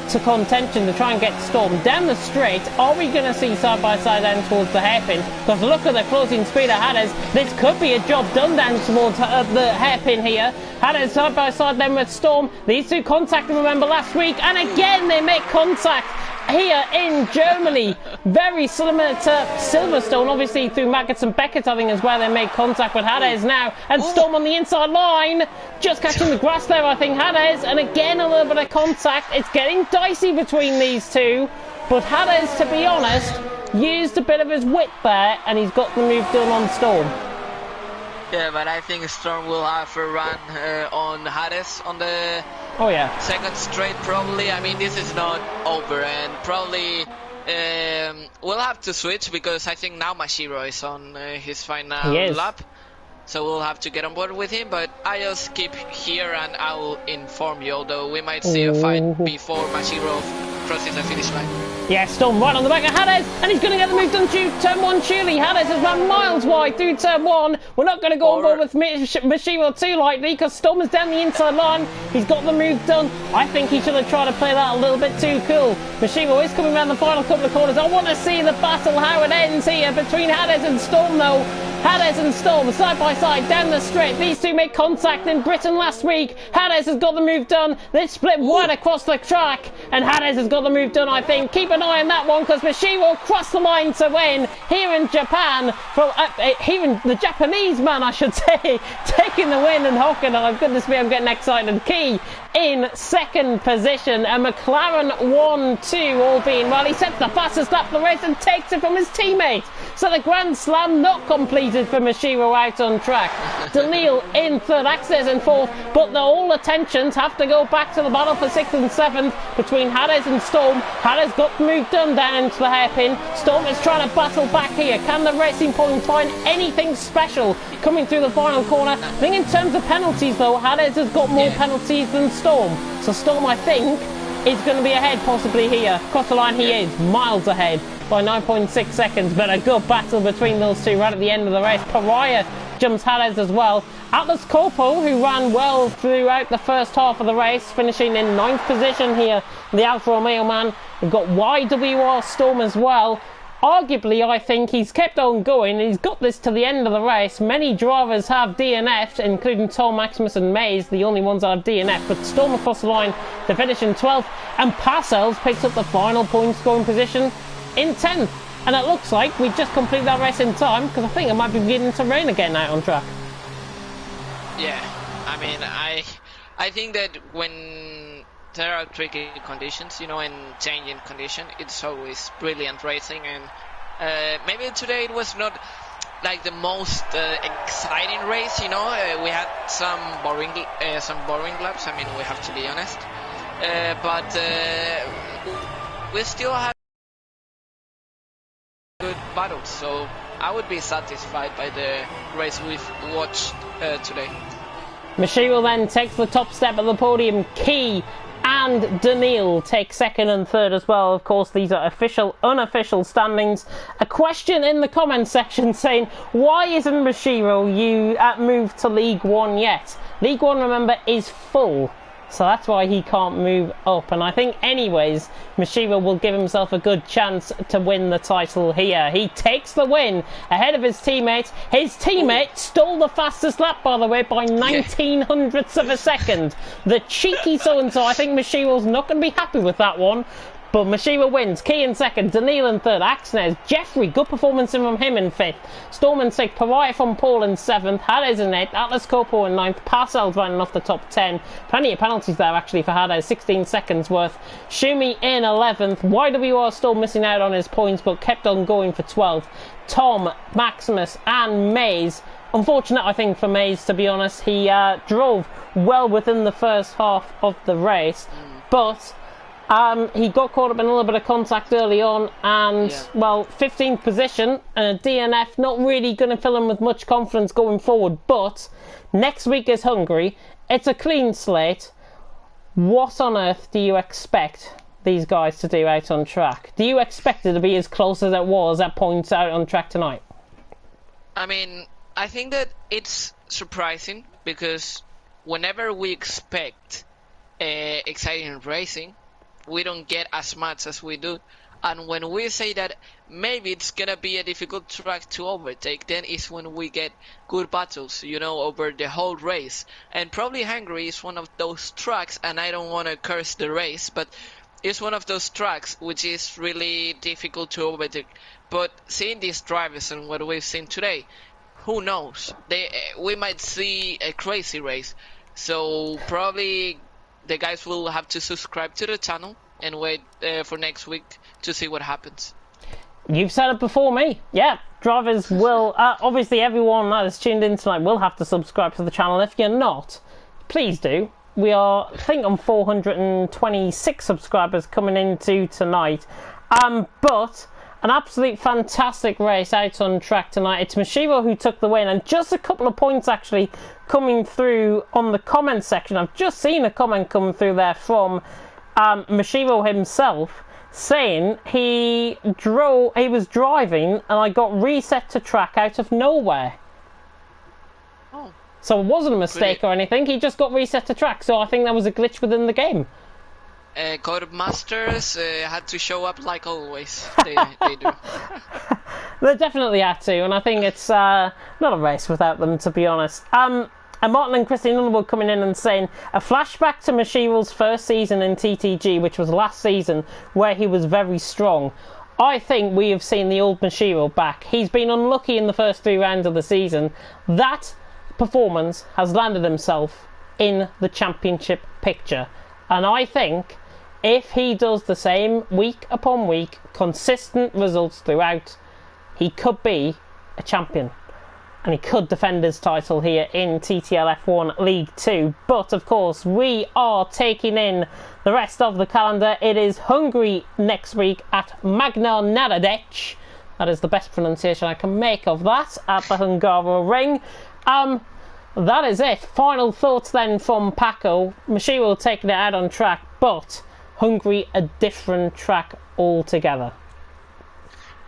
to contention to try and get Storm down the straight. Are we going to see side by side down towards the hairpin? Because look at the closing speed of Hades. This could be a job done down towards the hairpin here. Hades side by side then with Storm. These two contacted, remember, last week, and again they make contact here in Germany. Very similar to Silverstone, obviously through Maggots and Beckett, I think, is where they made contact with Hades now. And Storm on the inside line, just catching the grass there, I think, Hades. And again, a little bit of contact. It's getting dicey between these two. But Hades, to be honest, used a bit of his wit there, and he's got the move done on Storm. Yeah, but I think Storm will have a run on Hades on the second straight, probably. I mean, this is not over, and probably we'll have to switch, because I think now Mashiro is on his final lap. So we'll have to get on board with him, but I just keep here and I'll inform you, although we might see a fight before Mashiro crosses the finish line. Yeah, Storm right on the back of Hades, and he's going to get the move done to turn 1, surely. Hades has run miles wide through turn 1. We're not going to go on board with Mashiro too lightly, because Storm is down the inside line. He's got the move done. I think he should have tried to play that a little bit too cool. Mashiro is coming around the final couple of corners. I want to see the battle, how it ends here between Hades and Storm, though. Hades and Storm side by side down the straight. These two made contact in Britain last week. Hades has got the move done. They split wide across the track, and Hades has got the move done, I think. Keep an eye on that one, because Mashiro crossed the line to win here in Japan. From even the Japanese man, I should say, taking the win. And Hokken, goodness me, I'm getting excited. Key in second position, and McLaren 1-2, all being well. He sets the fastest lap of the race and takes it from his teammate. So the Grand Slam not completed for Mashiro out on track. Daniil in third, Axnes in fourth, but all attentions have to go back to the battle for sixth and seventh between Hades and Storm. Hades got moved down into the hairpin. Storm is trying to battle back here. Can the Racing Point find anything special coming through the final corner? I think in terms of penalties though, Hades has got more penalties than Storm. So Storm, I think, is going to be ahead possibly here. Across the line he is, miles ahead by 9.6 seconds, but a good battle between those two right at the end of the race. Pariah jumps Hades as well. Atlas Corpo, who ran well throughout the first half of the race, finishing in 9th position here, the Alfa Romeo man. We've got YWR Storm as well. Arguably, I think he's kept on going. He's got this to the end of the race. Many drivers have DNF'd, including Tom, Maximus and Mays, the only ones that have DNF'd. But Storm across the line to finish in 12th. And Parcells picks up the final point scoring position in 10th. And it looks like we just completed that race in time, because I think it might be beginning to rain again out on track. Yeah, I mean, I think that when there are tricky conditions, you know, and changing condition, it's always brilliant racing. And maybe today it was not like the most exciting race, you know. We had some boring laps. I mean, we have to be honest, but we still have good battles. So I would be satisfied by the race we've watched today. Mashiro then takes the top step of the podium. Key and Daniil take second and third as well. Of course, these are official, unofficial standings. A question in the comments section saying, why isn't Mashiro moved to League One yet? League One, remember, is full. So that's why he can't move up. And I think anyways, Mashiro will give himself a good chance to win the title here. He takes the win ahead of his teammate. His teammate stole the fastest lap, by the way, by 19 hundredths of a second. The cheeky so-and-so. I think Mashiro's not going to be happy with that one. But Mashiro wins. Key in second, Daniil in third, Axnes, Jeffrey, good performance from him in fifth, Storm in sixth, Pariah from Paul in seventh, Hades in eighth, Atlas Corpo in ninth, Parcells running off the top 10. Plenty of penalties there actually for Hades, 16 seconds worth. Shumi in 11th, YWR still missing out on his points but kept on going for 12th. Tom, Maximus and Mays. Unfortunate, I think, for Mays, to be honest. He drove well within the first half of the race, but he got caught up in a little bit of contact early on, and, well, 15th position and a DNF, not really going to fill him with much confidence going forward. But next week is Hungary. It's a clean slate. What on earth do you expect these guys to do out on track? Do you expect it to be as close as it was at points out on track tonight? I mean, I think that it's surprising because whenever we expect exciting racing, we don't get as much as we do. And when we say that maybe it's gonna be a difficult track to overtake, then is when we get good battles, you know, over the whole race. And probably Hungary is one of those tracks, and I don't want to curse the race, but it's one of those tracks which is really difficult to overtake. But seeing these drivers and what we've seen today, who knows? We might see a crazy race. So probably the guys will have to subscribe to the channel and wait for next week to see what happens. You've said it before me. Yeah, drivers will, obviously everyone that is tuned in tonight will have to subscribe to the channel. If you're not, please do. We are, I think, on 426 subscribers coming into tonight. But an absolute fantastic race out on track tonight. It's Mashiro who took the win, and just a couple of points actually coming through on the comment section. I've just seen a comment come through there from Mashiro himself saying he was driving and I got reset to track out of nowhere. Oh. So it wasn't a mistake or anything, he just got reset to track, so I think that was a glitch within the game. Codemasters had to show up like always. They do. They definitely had to, and I think it's not a race without them, to be honest. And Martin and Christine Underwood coming in and saying a flashback to Mashiro's first season in TTG, which was last season, where he was very strong. I think we have seen the old Mashiro back. He's been unlucky in the first 3 rounds of the season. That performance has landed himself in the championship picture. And I think if he does the same week upon week, consistent results throughout, he could be a champion. And he could defend his title here in TTL F1 League 2. But, of course, we are taking in the rest of the calendar. It is Hungary next week at Magna Naradec. That is the best pronunciation I can make of that, at the Hungaroring. That is it. Final thoughts then from Paco. Mashiro taking it out on track, but Hungary a different track altogether.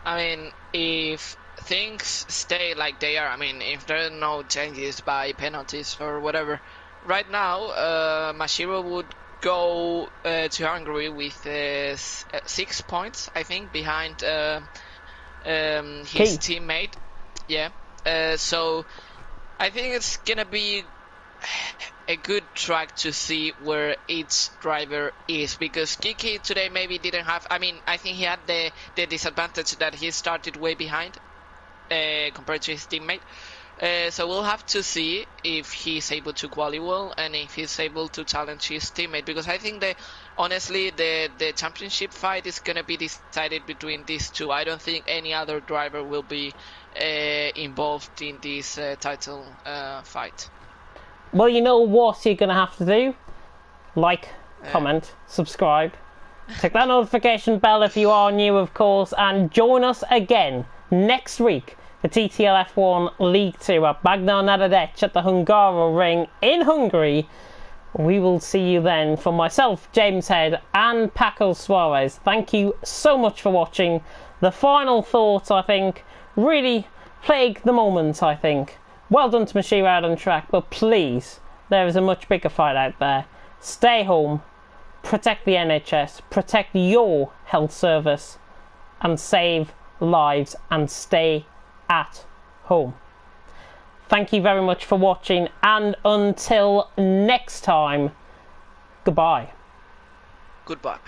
I mean, if things stay like they are, I mean, if there are no changes by penalties or whatever, right now Mashiro would go to Hungary with 6 points, I think, behind his teammate. Yeah. So I think it's gonna be a good track to see where each driver is, because Kiki today maybe didn't have, I mean, I think he had the disadvantage that he started way behind compared to his teammate. So we'll have to see if he's able to qualify well and if he's able to challenge his teammate, because I think honestly the championship fight is gonna be decided between these two. I don't think any other driver will be involved in this title fight. Well, you know what you're going to have to do? Like, comment, subscribe, click that notification bell if you are new, of course, and join us again next week for TTL F1 League 2 at Magna Naradec at the Hungaroring in Hungary. We will see you then. From myself, James Head, and Paco Suarez, thank you so much for watching. The final thoughts, I think, really plague the moment, I think. Well done to Mashiro out on track, but please, there is a much bigger fight out there. Stay home, protect the NHS, protect your health service, and save lives, and stay at home. Thank you very much for watching, and until next time, goodbye. Goodbye.